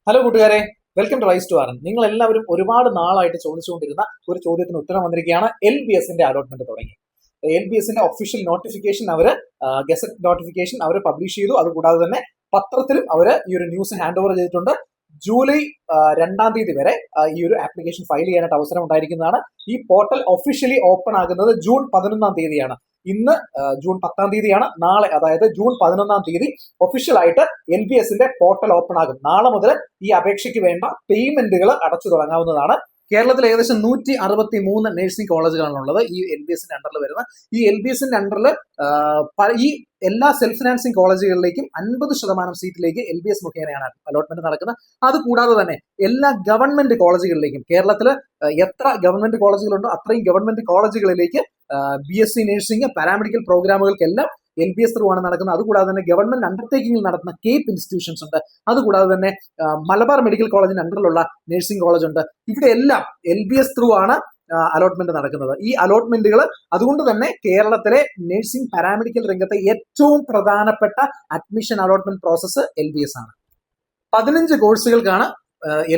Hello കൂട്ടുകാരെ, welcome to rise to R. നിങ്ങൾ എല്ലാവരും ഒരുപാട് നാളായിട്ട് ചോദിച്ചുകൊണ്ടിരുന്ന ഒരു ചോദ്യത്തിന് ഉത്തരം വന്നിരിക്കുകയാണ്. LBSന്റെ അലോട്ട്മെന്റ് തുടങ്ങി. LBSന്റെ ഒഫീഷ്യൽ നോട്ടിഫിക്കേഷൻ ഗസറ്റ് നോട്ടിഫിക്കേഷൻ അവർ പബ്ലിഷ് ചെയ്തു. അതുകൂടാതെ തന്നെ പത്രത്തിലും അവർ ഈ ഒരു ന്യൂസ് ഹാൻഡ് ഓവർ ചെയ്തിട്ടുണ്ട്. ജൂലൈ 2 തീയതി വരെ ഈ ഒരു ആപ്ലിക്കേഷൻ ഫയൽ ചെയ്യാനായിട്ട് അവസരം ഉണ്ടായിരിക്കുന്നതാണ്. ഈ പോർട്ടൽ ഒഫീഷ്യലി ഓപ്പൺ ആകുന്നത് ജൂൺ 11 തീയതിയാണ്. ഇന്ന് ജൂൺ 10 തീയതിയാണ്. നാളെ, അതായത് ജൂൺ 11 തീയതി ഒഫീഷ്യൽ ആയിട്ട് LBSന്റെ പോർട്ടൽ ഓപ്പൺ ആകും. നാളെ മുതൽ ഈ അപേക്ഷയ്ക്ക് വേണ്ട പേയ്മെന്റുകൾ അടച്ചു തുടങ്ങാവുന്നതാണ്. കേരളത്തിൽ ഏകദേശം 163 നഴ്സിംഗ് കോളേജുകളാണുള്ളത് ഈ LBSന്റെ അണ്ടറിൽ വരുന്ന. ഈ LBSന്റെ അണ്ടറിൽ ഈ എല്ലാ സെൽഫ് ഫിനാൻസിങ് കോളേജുകളിലേക്കും 50% സീറ്റിലേക്ക് LBS മുഖേനയാണ് അലോട്ട്മെന്റ് നടക്കുന്നത്. അതുകൂടാതെ തന്നെ എല്ലാ ഗവൺമെന്റ് കോളേജുകളിലേക്കും, കേരളത്തിൽ എത്ര ഗവൺമെന്റ് കോളേജുകളുണ്ടോ അത്രയും ഗവൺമെന്റ് കോളേജുകളിലേക്ക് BSc നഴ്സിംഗ്, പാരാമെഡിക്കൽ പ്രോഗ്രാമുകൾക്കെല്ലാം LBS ത്രൂ ആണ് നടക്കുന്നത്. അതുകൂടാതെ തന്നെ ഗവൺമെന്റ് അണ്ടർടേക്കിംഗിൽ നടത്തുന്ന കേപ്പ് ഇൻസ്റ്റിറ്റ്യൂഷൻസ് ഉണ്ട്. അതുകൂടാതെ തന്നെ മലബാർ മെഡിക്കൽ കോളേജിന്റെ അണ്ടറിലുള്ള നഴ്സിംഗ് കോളേജ് ഉണ്ട്. ഇവിടെ എല്ലാം LBS ത്രൂ ആണ് അലോട്ട്മെന്റ് നടക്കുന്നത്. ഈ അലോട്ട്മെന്റുകൾ അതുകൊണ്ട് തന്നെ കേരളത്തിലെ നഴ്സിംഗ് പാരാമെഡിക്കൽ രംഗത്തെ ഏറ്റവും പ്രധാനപ്പെട്ട അഡ്മിഷൻ അലോട്ട്മെന്റ് പ്രോസസ്സ് LBS ആണ്. 15 കോഴ്സുകൾക്കാണ്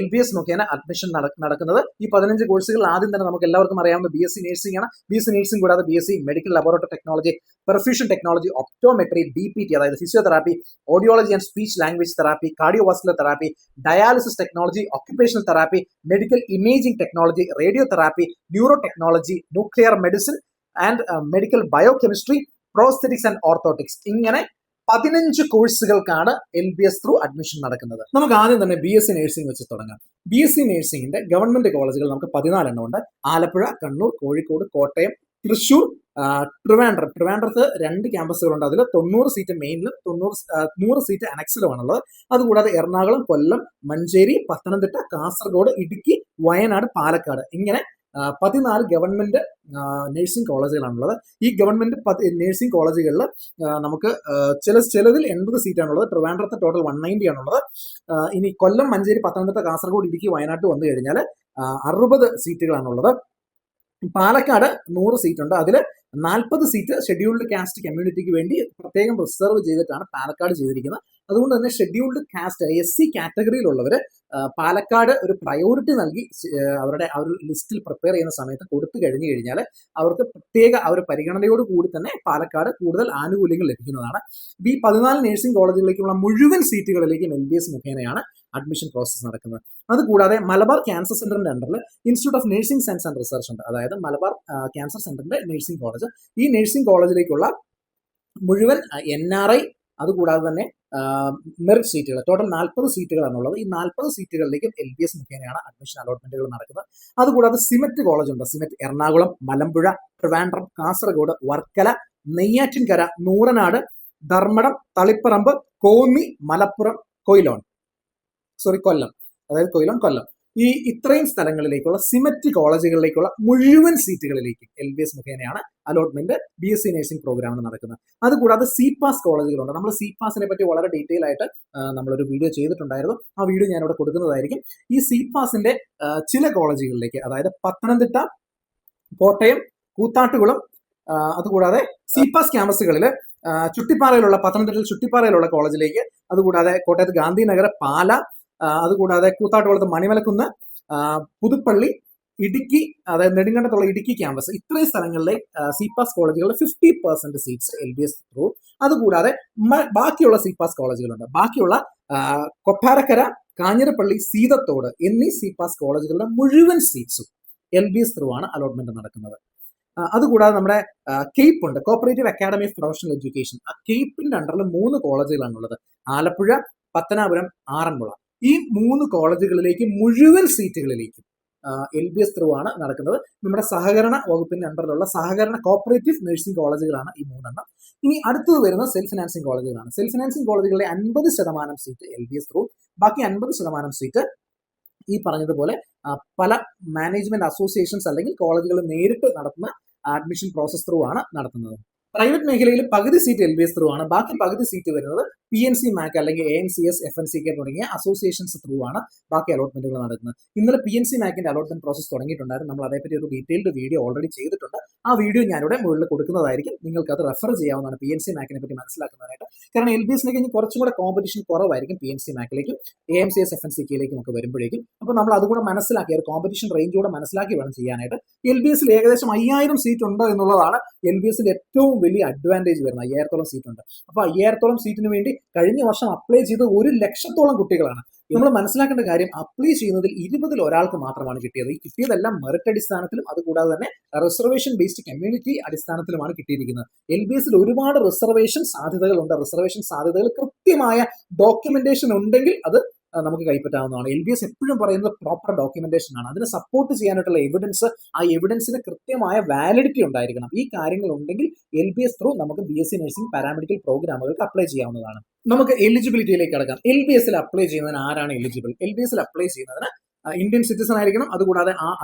LBS മുഖേന അഡ്മിഷൻ നടക്കുന്നത്. ഈ 15 കോഴ്സുകൾ ആദ്യം തന്നെ നമുക്ക് എല്ലാവർക്കും അറിയാവുന്ന BSc നഴ്സിംഗ് ആണ്. BSc നഴ്സിംഗ് കൂടാതെ BSc medical laboratory technology, perfusion technology, optometry, BPT അതായത് physiotherapy, audiology and speech language therapy, cardiovascular therapy, dialysis technology, occupational therapy, medical imaging technology, radio therapy, neuro technology, nuclear medicine and medical biochemistry, prosthetics and orthotics, ഇങ്ങനെ 15 കോഴ്സുകൾക്കാണ് LBS through admission നടക്കുന്നത്. നമുക്ക് ആദ്യം തന്നെ BSc nursing വെച്ച് തുടങ്ങാം. BSc നഴ്സിംഗിന്റെ government കോളേജുകൾ നമുക്ക് 14 എണ്ണം ഉണ്ട്. ആലപ്പുഴ, കണ്ണൂർ, കോഴിക്കോട്, കോട്ടയം, തൃശൂർ, ട്രിവാൻഡ്രത്ത് 2 ക്യാമ്പസുകളുണ്ട്. അതിൽ 90 സീറ്റ് മെയിനിലും 100 സീറ്റ് അനക്സിലുമാണുള്ളത്. അതുകൂടാതെ എറണാകുളം, കൊല്ലം, മഞ്ചേരി, പത്തനംതിട്ട, കാസർഗോഡ്, ഇടുക്കി, വയനാട്, പാലക്കാട്, ഇങ്ങനെ 14 ഗവൺമെന്റ് നഴ്സിംഗ് കോളേജുകളാണുള്ളത്. ഈ ഗവൺമെന്റ് നഴ്സിംഗ് കോളേജുകളിൽ നമുക്ക് ചിലതിൽ 80 സീറ്റാണുള്ളത്. ട്രിവാൻഡ്രത്ത് ടോട്ടൽ 190 ആണുള്ളത്. ഇനി കൊല്ലം, മഞ്ചേരി, പത്തനംതിട്ട, കാസർഗോഡ്, ഇടുക്കി, വയനാട്ട് വന്നു കഴിഞ്ഞാൽ 60 സീറ്റുകളാണുള്ളത്. പാലക്കാട് 100 സീറ്റ് ഉണ്ട്. അതിൽ 40 സീറ്റ് ഷെഡ്യൂൾഡ് കാസ്റ്റ് കമ്മ്യൂണിറ്റിക്ക് വേണ്ടി പ്രത്യേകം റിസർവ് ചെയ്തിട്ടാണ് പാലക്കാട് ചെയ്തിരിക്കുന്നത്. അതുകൊണ്ട് തന്നെ ഷെഡ്യൂൾഡ് കാസ്റ്റ് SC കാറ്റഗറിയിലുള്ളവർ പാലക്കാട് ഒരു പ്രയോറിറ്റി നൽകി അവരുടെ ആ ഒരു ലിസ്റ്റിൽ പ്രിപ്പയർ ചെയ്യുന്ന സമയത്ത് കൊടുത്തു കഴിഞ്ഞു കഴിഞ്ഞാൽ അവർക്ക് പ്രത്യേക ആ ഒരു പരിഗണനയോട് കൂടി തന്നെ പാലക്കാട് കൂടുതൽ ആനുകൂല്യങ്ങൾ ലഭിക്കുന്നതാണ്. ഈ 14 നഴ്സിംഗ് കോളേജുകളിലേക്കുള്ള മുഴുവൻ സീറ്റുകളിലേക്കും LBS മുഖേനയാണ് അഡ്മിഷൻ പ്രോസസ്സ് നടക്കുന്നത്. അതുകൂടാതെ മലബാർ ക്യാൻസർ സെന്ററിന്റെ അണ്ടറിൽ institute of nursing science and research ഉണ്ട്. അതായത് മലബാർ ക്യാൻസർ സെന്ററിന്റെ നഴ്സിംഗ് കോളേജ്. ഈ നഴ്സിംഗ് കോളേജിലേക്കുള്ള മുഴുവൻ NRI, അതുകൂടാതെ തന്നെ മെറിറ്റ് സീറ്റുകൾ, ടോട്ടൽ 40 സീറ്റുകളാണുള്ളത്. ഈ 40 സീറ്റുകളിലേക്കും LBS മുഖേനയാണ് അഡ്മിഷൻ അലോട്ട്മെന്റുകൾ നടക്കുന്നത്. അതുകൂടാതെ സിമറ്റ് കോളേജ് ഉണ്ട്. സിമറ്റ് എറണാകുളം, മലമ്പുഴ, ട്രിവാൻഡ്രം, കാസർഗോഡ്, വർക്കല, നെയ്യാറ്റിൻകര, നൂറനാട്, ധർമ്മടം, തളിപ്പറമ്പ്, കോന്നി, മലപ്പുറം, കൊല്ലം, അതായത് കൊല്ലം, ഈ ഇത്രയും സ്ഥലങ്ങളിലേക്കുള്ള സിമറ്റ് കോളേജുകളിലേക്കുള്ള മുഴുവൻ സീറ്റുകളിലേക്കും LBS മുഖേനയാണ് അലോട്ട്മെന്റ് BSc നഴ്സിംഗ് പ്രോഗ്രാമിന് നടക്കുന്നത്. അതുകൂടാതെ CPAS കോളേജുകളുണ്ട്. നമ്മൾ CPASനെ പറ്റി വളരെ ഡീറ്റെയിൽ ആയിട്ട് നമ്മളൊരു വീഡിയോ ചെയ്തിട്ടുണ്ടായിരുന്നു. ആ വീഡിയോ ഞാനിവിടെ കൊടുക്കുന്നതായിരിക്കും. ഈ CPASന്റെ ചില കോളേജുകളിലേക്ക്, അതായത് പത്തനംതിട്ട, കോട്ടയം, കൂത്താട്ടുകുളം, അതുകൂടാതെ CPAS ക്യാമ്പസുകളിൽ പത്തനംതിട്ടയിൽ ചുട്ടിപ്പാറയിലുള്ള കോളേജിലേക്ക്, അതുകൂടാതെ കോട്ടയത്ത് ഗാന്ധിനഗർ, പാല, അതുകൂടാതെ കൂത്താട്ടുകുളത്ത് മണിമലക്കുന്ന്, പുതുപ്പള്ളി, ഇടുക്കി, അതായത് നെടുങ്കണ്ടത്തുള്ള ഇടുക്കി ക്യാമ്പസ്, ഇത്രയും സ്ഥലങ്ങളിലെ CPAS കോളേജുകളിൽ 50% സീറ്റ്സ് LBS ത്രൂ. അതുകൂടാതെ ബാക്കിയുള്ള CPAS കോളേജുകളുണ്ട്. ബാക്കിയുള്ള കൊട്ടാരക്കര, കാഞ്ഞിരപ്പള്ളി, സീതത്തോട് എന്നീ CPAS കോളേജുകളുടെ മുഴുവൻ സീറ്റ്സും LBS ത്രൂ ആണ് അലോട്ട്മെന്റ് നടക്കുന്നത്. അതുകൂടാതെ നമ്മുടെ കേപ്പ് ഉണ്ട്, cooperative academy of professional education. ആ കേപ്പിന്റെ അണ്ടറിൽ 3 കോളേജുകളാണുള്ളത്. ആലപ്പുഴ, പത്തനാപുരം, ആറന്മുള. ഈ 3 കോളേജുകളിലേക്ക് മുഴുവൻ സീറ്റുകളിലേക്കും LBS ത്രൂ ആണ് നടക്കുന്നത്. നമ്മുടെ സഹകരണ വകുപ്പിന്റെ അണ്ടറിലുള്ള സഹകരണ കോപ്പറേറ്റീവ് നഴ്സിംഗ് കോളേജുകളാണ് ഈ 3 എണ്ണം. ഇനി അടുത്തത് വരുന്ന സെൽഫ് ഫിനാൻസിംഗ് കോളേജുകളാണ്. സെൽഫ് ഫിനാൻസിംഗ് കോളേജുകളിലെ 50% സീറ്റ് LBS ത്രൂ, ബാക്കി 50% സീറ്റ് ഈ പറഞ്ഞതുപോലെ പല മാനേജ്മെന്റ് അസോസിയേഷൻസ് അല്ലെങ്കിൽ കോളേജുകൾ നേരിട്ട് നടത്തുന്ന അഡ്മിഷൻ പ്രോസസ് ത്രൂ ആണ് നടത്തുന്നത്. പ്രൈവറ്റ് മേഖലയിൽ പകുതി സീറ്റ് LBS ത്രൂ ആണ്. ബാക്കി പകുതി സീറ്റ് വരുന്നത് PNC MAC അല്ലെങ്കിൽ ANCS FNCK തുടങ്ങിയ അസോസിയേഷൻസ് ത്രൂ ആണ് ബാക്കി അലോട്ട്മെന്റുകൾ നടക്കുന്നത്. ഇന്നലെ PNC MACന്റെ അലോട്ട്മെന്റ് പ്രോസസ് തുടങ്ങിയിട്ടുണ്ടായിരുന്നു. നമ്മൾ അതേപറ്റി ഒരു ഡീറ്റെയിൽഡ് വീഡിയോ ഓൾറെഡി ചെയ്തിട്ടുണ്ട്. ആ വീഡിയോ ഞാനിവിടെ മുകളിൽ കൊടുക്കുന്നതായിരിക്കും. നിങ്ങൾക്ക് അത് റെഫർ ചെയ്യാവുന്നതാണ് PNC MACനെ പറ്റി മനസ്സിലാക്കുന്നതായിട്ട്. കാരണം LBSലേക്ക് ഇനി കുറച്ചും കൂടെ കോമ്പറ്റീഷൻ കുറവായിരിക്കും PNC MACലേക്കും ANCS FNCKയിലേക്കും ഒക്കെ വരുമ്പോഴേക്കും. അപ്പോൾ നമ്മൾ അതുകൂടെ മനസ്സിലാക്കി, ഒരു കോമ്പറ്റീഷൻ റേഞ്ച് കൂടെ മനസ്സിലാക്കി വേണം ചെയ്യാനായിട്ട്. LBSൽ ഏകദേശം 5000 സീറ്റ് ഉണ്ട് എന്നുള്ളതാണ് LBSൽ ഏറ്റവും വലിയ അഡ്വാൻറ്റേജ് വരുന്നത്. 5000ഓളം സീറ്റ് ഉണ്ട്. അപ്പോൾ 5000ഓളം സീറ്റിന് വേണ്ടി കഴിഞ്ഞ വർഷം അപ്ലൈ ചെയ്ത് 1 ലക്ഷത്തോളം കുട്ടികളാണ്. നമ്മൾ മനസ്സിലാക്കേണ്ട കാര്യം, അപ്ലൈ ചെയ്യുന്നതിൽ 20ൽ ഒരാൾക്ക് മാത്രമാണ് കിട്ടിയത്. ഈ കിട്ടിയതെല്ലാം മെറിറ്റ് അടിസ്ഥാനത്തിലും അതുകൂടാതെ തന്നെ റിസർവേഷൻ ബേസ്ഡ് കമ്മ്യൂണിറ്റി അടിസ്ഥാനത്തിലുമാണ് കിട്ടിയിരിക്കുന്നത്. LBSൽ ഒരുപാട് റിസർവേഷൻ സാധ്യതകളുണ്ട്. റിസർവേഷൻ സാധ്യതകൾ കൃത്യമായ ഡോക്യുമെന്റേഷൻ ഉണ്ടെങ്കിൽ അത് നമുക്ക് കൈപ്പറ്റാവുന്നതാണ്. LBS എപ്പോഴും പറയുന്നത് പ്രോപ്പർ ഡോക്യുമെന്റേഷൻ ആണ്. അതിനെ സപ്പോർട്ട് ചെയ്യാനായിട്ടുള്ള എവിഡൻസ്, ആ എവിഡൻസിന് കൃത്യമായ വാലിഡിറ്റി ഉണ്ടായിരിക്കണം. ഈ കാര്യങ്ങൾ ഉണ്ടെങ്കിൽ LBS ത്രൂ നമുക്ക് BSc നഴ്സിംഗ് പാരാമെഡിക്കൽ പ്രോഗ്രാമുകൾക്ക് അപ്ലൈ ചെയ്യാവുന്നതാണ്. നമുക്ക് എലിജിബിലിറ്റിയിലേക്ക് കടക്കാം. LBSൽ അപ്ലൈ ചെയ്യുന്നതിന് ആരാണ് എലിജിബിൾ? LBSൽ അപ്ലൈ ചെയ്യുന്നതിന് ഇന്ത്യൻ സിറ്റിസൺ ആയിരിക്കണം. അതുകൂടാതെ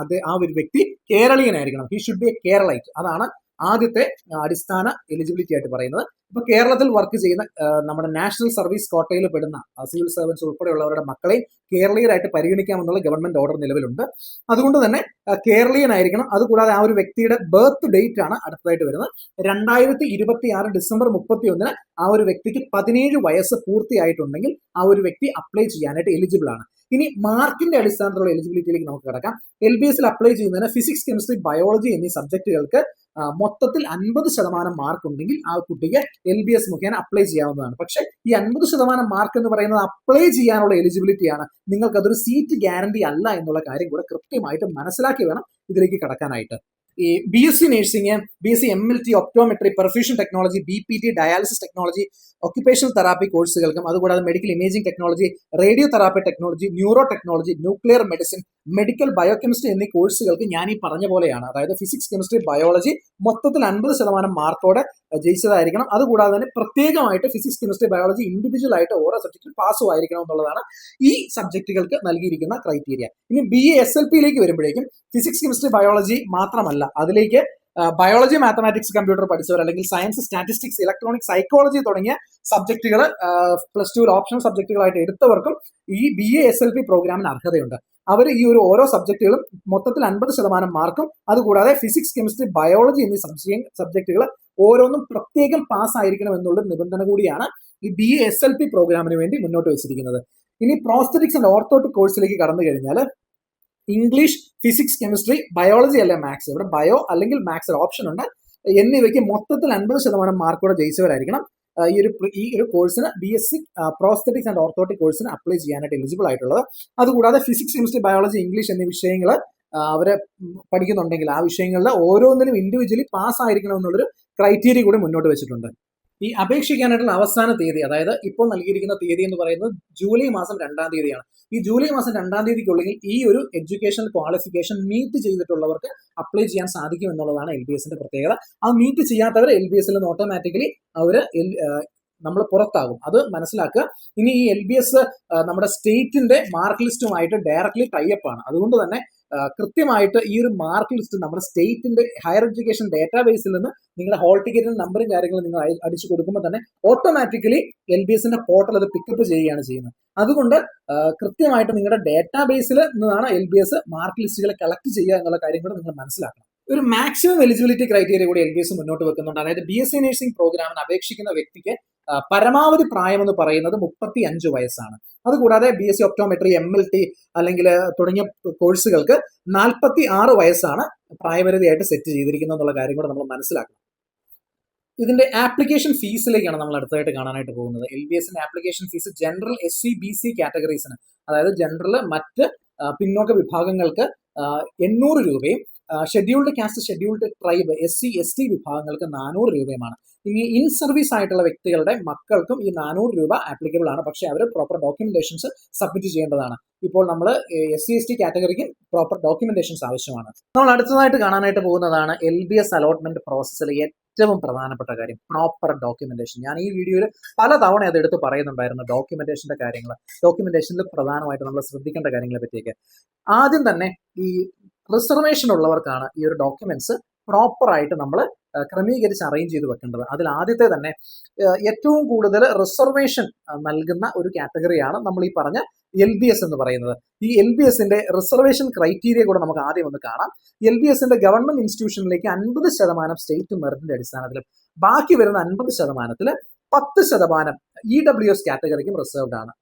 ആ ഒരു വ്യക്തി കേരളീയനായിരിക്കണം. He should be a Keralite. അതാണ് ആദ്യത്തെ അടിസ്ഥാന എലിജിബിലിറ്റി ആയിട്ട് പറയുന്നത്. ഇപ്പൊ കേരളത്തിൽ വർക്ക് ചെയ്യുന്ന നമ്മുടെ നാഷണൽ സർവീസ് കോട്ടയിൽ പെടുന്ന സിവിൽ സർവൻസ് ഉൾപ്പെടെയുള്ളവരുടെ മക്കളെ കേരളീയരായിട്ട് പരിഗണിക്കാമെന്നുള്ള ഗവൺമെന്റ് ഓർഡർ നിലവിലുണ്ട്. അതുകൊണ്ട് തന്നെ കേരളീയനായിരിക്കണം. അതുകൂടാതെ ആ ഒരു വ്യക്തിയുടെ ബർത്ത് ഡേറ്റ് ആണ് അടുത്തതായിട്ട് വരുന്നത്. 2026 ഡിസംബർ 31 ആ ഒരു വ്യക്തിക്ക് 17 വയസ്സ് പൂർത്തിയായിട്ടുണ്ടെങ്കിൽ ആ ഒരു വ്യക്തി അപ്ലൈ ചെയ്യാനായിട്ട് എലിജിബിൾ ആണ്. ഇനി മാർക്കിന്റെ അടിസ്ഥാനത്തിലുള്ള എലിജിബിലിറ്റിയിലേക്ക് നമുക്ക് കിടക്കാം. LBSൽ അപ്ലൈ ചെയ്യുന്നതിന് ഫിസിക്സ്, കെമിസ്ട്രി, ബയോളജി എന്നീ സബ്ജക്റ്റുകൾക്ക് മൊത്തത്തിൽ 50% മാർക്ക് ഉണ്ടെങ്കിൽ ആ കുട്ടിക്ക് LBS മുഖേന അപ്ലൈ ചെയ്യാവുന്നതാണ്. പക്ഷേ ഈ 50% മാർക്ക് എന്ന് പറയുന്നത് അപ്ലൈ ചെയ്യാനുള്ള എലിജിബിലിറ്റിയാണ്. നിങ്ങൾക്ക് അതൊരു സീറ്റ് ഗ്യാരണ്ടി അല്ല എന്നുള്ള കാര്യം കൂടെ കൃത്യമായിട്ട് മനസ്സിലാക്കി വേണം ഇതിലേക്ക് കടക്കാനായിട്ട്. ഈ BSc nursing, BSc MLT, optometry, perfusion technology, BPT, dialysis technology, occupational therapy കോഴ്സുകൾക്കും അതുകൂടാതെ medical imaging technology, radiotherapy technology, neuro technology, nuclear medicine, medical biochemistry എന്നീ കോഴ്സുകൾക്ക് ഞാൻ ഈ പറഞ്ഞ പോലെയാണ്. അതായത് ഫിസിക്സ്, കെമിസ്ട്രി, ബയോളജി മൊത്തത്തിൽ 50% മാർക്കോടെ ജയിച്ചതായിരിക്കണം. അതുകൂടാതെ തന്നെ പ്രത്യേകമായിട്ട് ഫിസിക്സ്, കെമിസ്ട്രി, ബയോളജി ഇൻഡിവിജ്വൽ ആയിട്ട് ഓരോ സബ്ജക്റ്റിൽ പാസ്സും ആയിരിക്കണം എന്നുള്ളതാണ് ഈ സബ്ജക്റ്റുകൾക്ക് നൽകിയിരിക്കുന്ന ക്രൈറ്റീരിയ. ഇനി BA SLPയിലേക്ക് വരുമ്പോഴേക്കും ഫിസിക്സ്, കെമിസ്ട്രി, ബയോളജി മാത്രമല്ല, അതിലേക്ക് ബയോളജി, മാത്തമാറ്റിക്സ്, കമ്പ്യൂട്ടർ പഠിച്ചവർ അല്ലെങ്കിൽ സയൻസ്, സ്റ്റാറ്റിസ്റ്റിക്സ്, ഇലക്ട്രോണിക്, സൈക്കോളജി തുടങ്ങിയ സബ്ജക്റ്റുകൾ +2 ഓപ്ഷണൽ സബ്ജക്റ്റുകളായിട്ട് എടുത്തവർക്കും ഈ BA SLP പ്രോഗ്രാമിന് അർഹതയുണ്ട്. അവർ ഈ ഓരോ സബ്ജക്റ്റുകളും മൊത്തത്തിൽ 50% മാർക്കും അതുകൂടാതെ ഫിസിക്സ്, കെമിസ്ട്രി, ബയോളജി എന്നീ സബ്ജക്റ്റുകൾ ഓരോന്നും പ്രത്യേകം പാസ് ആയിരിക്കണം എന്നുള്ള നിബന്ധന കൂടിയാണ് ഈ BA SLP പ്രോഗ്രാമിന് വേണ്ടി മുന്നോട്ട് വെച്ചിരിക്കുന്നത്. ഇനി പ്രോസ്തറ്റിക്സ് ആൻഡ് ഓർത്തോട്ടിക് കോഴ്സിലേക്ക് കടന്നു കഴിഞ്ഞാൽ ഇംഗ്ലീഷ്, ഫിസിക്സ്, കെമിസ്ട്രി, ബയോളജി അല്ലെ മാത്സ്, ഇവിടെ ബയോ അല്ലെങ്കിൽ മാത്സ് ഒരു ഓപ്ഷൻ ഉണ്ട്, എന്നിവയ്ക്ക് മൊത്തത്തിൽ 50% മാർക്കോടെ ജയിച്ചവരായിരിക്കണം ഈ ഒരു കോഴ്സിന് BSc പ്രോസ്തറ്റിക്സ് ആൻഡ് ഓർത്തോട്ടിക് കോഴ്സിന് അപ്ലൈ ചെയ്യാനായിട്ട് എലിജിബിൾ ആയിട്ടുള്ളത്. അതുകൂടാതെ ഫിസിക്സ്, കെമിസ്ട്രി, ബയോളജി, ഇംഗ്ലീഷ് എന്നീ വിഷയങ്ങൾ അവരെ പഠിക്കുന്നുണ്ടെങ്കിൽ ആ വിഷയങ്ങളിൽ ഓരോന്നിനും ഇൻഡിവിജ്വലി പാസ് ആയിരിക്കണം എന്നുള്ളൊരു ക്രൈറ്റീരിയ കൂടി മുന്നോട്ട് വെച്ചിട്ടുണ്ട്. ഈ അപേക്ഷിക്കാനായിട്ടുള്ള അവസാന തീയതി, അതായത് ഇപ്പോൾ നൽകിയിരിക്കുന്ന തീയതി എന്ന് പറയുന്നത് ജൂലൈ മാസം 2-ാം തീയതിയാണ്. ഈ ജൂലൈ മാസം 2-ാം തീയതിക്കുള്ളിൽ ഈ ഒരു എഡ്യൂക്കേഷണൽ ക്വാളിഫിക്കേഷൻ മീറ്റ് ചെയ്തിട്ടുള്ളവർക്ക് അപ്ലൈ ചെയ്യാൻ സാധിക്കും എന്നുള്ളതാണ് LBSന്റെ പ്രത്യേകത. അത് മീറ്റ് ചെയ്യാത്തവർ LBSൽ നിന്ന് ഓട്ടോമാറ്റിക്കലി നമ്മൾ പുറത്താകും. അത് മനസ്സിലാക്കുക. ഇനി ഈ LBS നമ്മുടെ സ്റ്റേറ്റിന്റെ മാർക്ക് ലിസ്റ്റുമായിട്ട് ഡയറക്ട്ലി ടൈപ്പ് ആണ്. അതുകൊണ്ട് തന്നെ കൃത്യമായിട്ട് ഈ ഒരു മാർക്ക് ലിസ്റ്റ് നമ്മുടെ സ്റ്റേറ്റിന്റെ ഹയർ എഡ്യൂക്കേഷൻ ഡേറ്റാബേസിൽ നിന്ന് നിങ്ങളുടെ ഹോൾ ടിക്കറ്റിന്റെ നമ്പറും കാര്യങ്ങളും നിങ്ങൾ അടിച്ചു കൊടുക്കുമ്പോൾ തന്നെ ഓട്ടോമാറ്റിക്കലി LBSന്റെ പോർട്ടൽ അത് പിക്കപ്പ് ചെയ്യുകയാണ് ചെയ്യുന്നത്. അതുകൊണ്ട് കൃത്യമായിട്ട് നിങ്ങളുടെ ഡേറ്റാബേസിൽ നിന്നാണ് LBS മാർക്ക് ലിസ്റ്റുകളെ കളക്ട് ചെയ്യുക എന്നുള്ള കാര്യം കൂടെ നിങ്ങൾ മനസ്സിലാക്കണം. ഒരു മാക്സിമം എലിജിബിലിറ്റി ക്രൈറ്റീരിയ കൂടി LBS മുന്നോട്ട് വെക്കുന്നുണ്ട്. അതായത് BSc നഴ്സിംഗ് പ്രോഗ്രാമിന് അപേക്ഷിക്കുന്ന വ്യക്തിക്ക് പരമാവധി പ്രായം എന്ന് പറയുന്നത് 35 വയസ്സാണ്. അതുകൂടാതെ BSc ഒപ്റ്റോമെട്രി, MLT അല്ലെങ്കിൽ തുടങ്ങിയ കോഴ്സുകൾക്ക് 46 വയസ്സാണ് പ്രായപരിധിയായിട്ട് സെറ്റ് ചെയ്തിരിക്കുന്നത് എന്നുള്ള കാര്യം കൂടെ നമ്മൾ മനസ്സിലാക്കണം. ഇതിന്റെ ആപ്ലിക്കേഷൻ ഫീസിലേക്കാണ് നമ്മൾ അടുത്തായിട്ട് കാണാനായിട്ട് പോകുന്നത്. LBSന്റെ application fee general, SC, BC കാറ്റഗറീസിന്, അതായത് ജനറൽ മറ്റ് പിന്നോക്ക വിഭാഗങ്ങൾക്ക് 800 രൂപയും scheduled caste, scheduled tribe, SC, ST വിഭാഗങ്ങൾക്ക് 400 രൂപയുമാണ്. ഇനി ഇൻ സർവീസ് ആയിട്ടുള്ള വ്യക്തികളുടെ മക്കൾക്കും ഈ 400 രൂപ ആപ്ലിക്കബിൾ ആണ്. പക്ഷേ അവർ പ്രോപ്പർ ഡോക്യുമെന്റേഷൻസ് സബ്മിറ്റ് ചെയ്യേണ്ടതാണ്. ഇപ്പോൾ നമ്മൾ SC, ST കാറ്റഗറിക്ക് പ്രോപ്പർ ഡോക്യുമെന്റേഷൻസ് ആവശ്യമാണ്. നമ്മൾ അടുത്തതായിട്ട് കാണാനായിട്ട് പോകുന്നതാണ് LBS അലോട്ട്മെന്റ് പ്രോസസ്സിൽ ഏറ്റവും പ്രധാനപ്പെട്ട കാര്യം, പ്രോപ്പർ ഡോക്യുമെന്റേഷൻ. ഞാൻ ഈ വീഡിയോയിൽ പലതവണ അത് എടുത്ത് പറയുന്നുണ്ടായിരുന്നു, ഡോക്യുമെന്റേഷന്റെ കാര്യങ്ങൾ. ഡോക്യുമെന്റേഷനിൽ പ്രധാനമായിട്ട് നമ്മൾ ശ്രദ്ധിക്കേണ്ട കാര്യങ്ങളെ പറ്റിയൊക്കെ. ആദ്യം തന്നെ ഈ റിസർവേഷൻ ഉള്ളവർക്കാണ് ഈ ഒരു ഡോക്യുമെന്റ്സ് പ്രോപ്പറായിട്ട് നമ്മൾ ക്രമീകരിച്ച് അറേഞ്ച് ചെയ്ത് വെക്കേണ്ടത്. അതിൽ ആദ്യത്തെ തന്നെ ഏറ്റവും കൂടുതൽ റിസർവേഷൻ നൽകുന്ന ഒരു കാറ്റഗറിയാണ് നമ്മൾ ഈ പറഞ്ഞ LBS എന്ന് പറയുന്നത്. ഈ LBSന്റെ റിസർവേഷൻ ക്രൈറ്റീരിയ കൂടെ നമുക്ക് ആദ്യം ഒന്ന് കാണാം. LBSന്റെ ഗവൺമെന്റ് ഇൻസ്റ്റിറ്റ്യൂഷനിലേക്ക് 50% സ്റ്റേറ്റ് മെറിറ്റിന്റെ അടിസ്ഥാനത്തിലും ബാക്കി വരുന്ന 50%-ൽ 10% EWS കാറ്റഗറിക്കും റിസർവ്ഡ് ആണ്.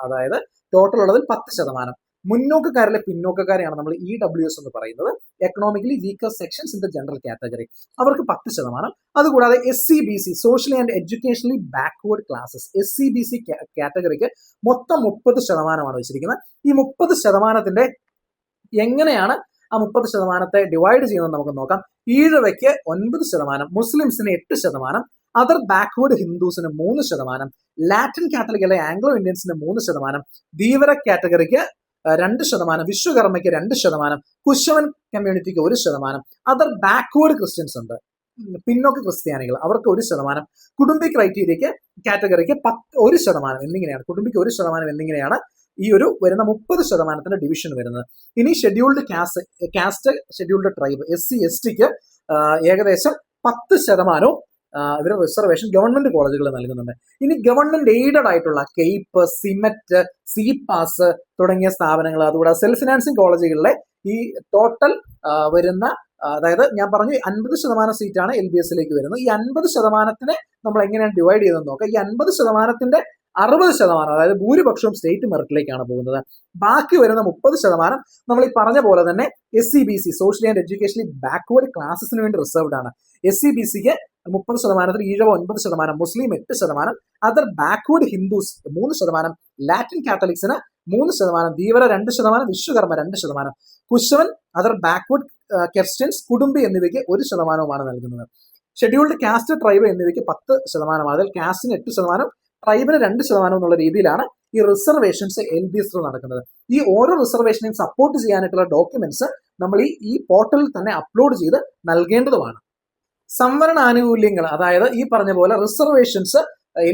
അതായത് ടോട്ടൽ ഉള്ളതിൽ 10%. മുന്നോക്കക്കാരിലെ പിന്നോക്കക്കാരെയാണ് നമ്മൾ EWS എന്ന് പറയുന്നത്, economically weaker sections in the general category. അവർക്ക് 10%. അതുകൂടാതെ SCBC, socially and educationally backward classes, SCBC കാറ്റഗറിക്ക് മൊത്തം 30%-ആണ് വെച്ചിരിക്കുന്നത്. ഈ 30%-ത്തിന്റെ എങ്ങനെയാണ് ആ 30%-ത്തെ ഡിവൈഡ് ചെയ്യുന്നത് നമുക്ക് നോക്കാം. ഈഴവയ്ക്ക് 9%, മുസ്ലിംസിന് 8%, അതർ ബാക്ക്വേർഡ് ഹിന്ദുസിന് 3%, ലാറ്റിൻ കാത്തലിക് അല്ലെ ആംഗ്ലോ ഇന്ത്യൻസിന് 3%, ധീവര കാറ്റഗറിക്ക് 2%, വിശ്വകർമ്മയ്ക്ക് 2%, കുശവൻ കമ്മ്യൂണിറ്റിക്ക് 1%, അതർ ബാക്ക്വേർഡ് ക്രിസ്ത്യൻസ് ഉണ്ട്, പിന്നോക്ക ക്രിസ്ത്യാനികൾ, അവർക്ക് 1%, കുടുംബി ക്രൈറ്റീരിയക്ക് കാറ്റഗറിക്ക് 1% എന്നിങ്ങനെയാണ്, കുടുംബിക്ക് 1% എന്നിങ്ങനെയാണ് ഈ ഒരു വരുന്ന 30%-ന്റെ ഡിവിഷൻ വരുന്നത്. ഇനി ഷെഡ്യൂൾഡ് കാസ്റ്റ്, ഷെഡ്യൂൾഡ് ട്രൈബ്, SC/STക്ക് ഏകദേശം 10% ഇവർ റിസർവേഷൻ ഗവൺമെന്റ് കോളേജുകൾ നൽകുന്നുണ്ട്. ഇനി ഗവൺമെന്റ് എയ്ഡഡ് ആയിട്ടുള്ള കെയ്പ്പ്, സിമെറ്റ്, CPAS തുടങ്ങിയ സ്ഥാപനങ്ങൾ, അതുകൂടാതെ സെൽഫ് ഫിനാൻസിങ് കോളേജുകളിലെ ഈ ടോട്ടൽ വരുന്ന, അതായത് ഞാൻ പറഞ്ഞു 50% സീറ്റാണ് LBSലേക്ക് വരുന്നത്. ഈ 50%-നെ നമ്മൾ എങ്ങനെയാണ് ഡിവൈഡ് ചെയ്തെന്ന് നോക്കാം. ഈ 50%-ന്റെ 60%, അതായത് ഭൂരിപക്ഷവും സ്റ്റേറ്റ് മെറിറ്റിലേക്കാണ് പോകുന്നത്. ബാക്കി വരുന്ന 30% നമ്മൾ ഈ പറഞ്ഞ പോലെ തന്നെ SCBC, socially and educationally backward ക്ലാസസിന് വേണ്ടി റിസർവ്ഡ് ആണ്. SCBCക്ക് 30%, Ezhava 9%, Muslim 8%, other backward Hindus 3%, ലാറ്റിൻ കാത്തലിക്സിന് 3%, Dheevara 2%, Vishwakarma 2%, Kusavan, other backward Christians, Kudumbi എന്നിവയ്ക്ക് 1%-മാണ് നൽകുന്നത്. ഷെഡ്യൂൾഡ് കാസ്റ്റ്, ട്രൈബ് എന്നിവയ്ക്ക് 10%, അതിൽ കാസ്റ്റിന് 8%, ട്രൈബിന് 2% എന്നുള്ള രീതിയിലാണ് ഈ റിസർവേഷൻസ് LBS നടക്കുന്നത്. ഈ ഓരോ റിസർവേഷനെയും സപ്പോർട്ട് ചെയ്യാനായിട്ടുള്ള ഡോക്യുമെന്റ്സ് നമ്മൾ ഈ പോർട്ടലിൽ തന്നെ അപ്ലോഡ് ചെയ്ത് നൽകേണ്ടതുമാണ്. സംവരണ ആനുകൂല്യങ്ങൾ, അതായത് ഈ പറഞ്ഞ പോലെ റിസർവേഷൻസ്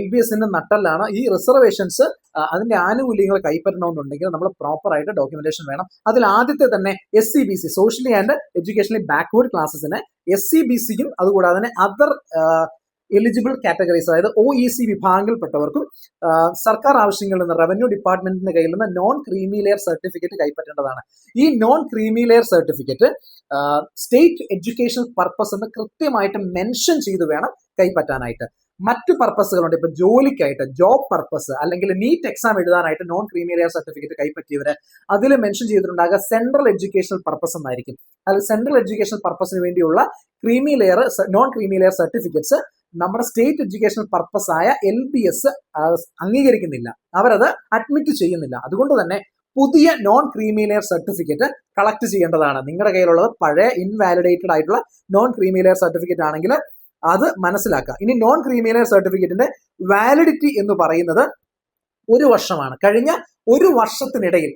LBSന്റെ നട്ടലാണ്. ഈ റിസർവേഷൻസ് അതിന്റെ ആനുകൂല്യങ്ങൾ കൈപ്പറ്റണമെന്നുണ്ടെങ്കിൽ നമ്മൾ പ്രോപ്പർ ആയിട്ട് ഡോക്യുമെന്റേഷൻ വേണം. അതിൽ ആദ്യത്തെ തന്നെ SCBC, socially and educationally backward ക്ലാസസിന് SCBCക്കും അതുകൂടാതെ തന്നെ അതർ എലിജിബിൾ കാറ്റഗറീസ്, അതായത് OEC വിഭാഗങ്ങളിൽപ്പെട്ടവർക്കും സർക്കാർ ആവശ്യങ്ങളിൽ നിന്ന് റവന്യൂ ഡിപ്പാർട്ട്മെന്റിന്റെ കയ്യിൽ നിന്ന് നോൺ ക്രീമി ലെയർ സർട്ടിഫിക്കറ്റ് കൈപ്പറ്റേണ്ടതാണ്. ഈ non creamy layer certificate state education purpose എന്ന് കൃത്യമായിട്ട് മെൻഷൻ ചെയ്ത് വേണം കൈപ്പറ്റാനായിട്ട്. മറ്റു പർപ്പസുകളുണ്ട്, ഇപ്പൊ ജോലിക്കായിട്ട്, ജോബ് പർപ്പസ്, അല്ലെങ്കിൽ നീറ്റ് എക്സാം എഴുതാനായിട്ട് നോൺ ക്രീമി ലെയർ സർട്ടിഫിക്കറ്റ് കൈപ്പറ്റിയവര് അതിൽ മെൻഷൻ ചെയ്തിട്ടുണ്ടാകുക സെൻട്രൽ എഡ്യൂക്കേഷണൽ പർപ്പസ് എന്നായിരിക്കും. അത് സെൻട്രൽ എഡ്യൂക്കേഷണൽ പർപ്പസിന് വേണ്ടിയുള്ള creamy layer, non creamy layer certificates നമ്മുടെ സ്റ്റേറ്റ് എഡ്യൂക്കേഷണൽ പർപ്പസ് ആയ LBS അംഗീകരിക്കുന്നില്ല, അവരത് അഡ്മിറ്റ് ചെയ്യുന്നില്ല. അതുകൊണ്ട് തന്നെ പുതിയ non creamy layer certificate collect ചെയ്യേണ്ടതാണ്. നിങ്ങളുടെ കയ്യിലുള്ളത് പഴയ ഇൻവാലിഡേറ്റഡ് ആയിട്ടുള്ള നോൺ ക്രീമി ലെയർ സർട്ടിഫിക്കറ്റ് ആണെങ്കിൽ അത് മനസ്സിലാക്കുക. ഇനി നോൺ ക്രീമി ലെയർ സർട്ടിഫിക്കറ്റിന്റെ വാലിഡിറ്റി എന്ന് പറയുന്നത് 1 വർഷമാണ്. കഴിഞ്ഞ 1 വർഷത്തിനിടയിൽ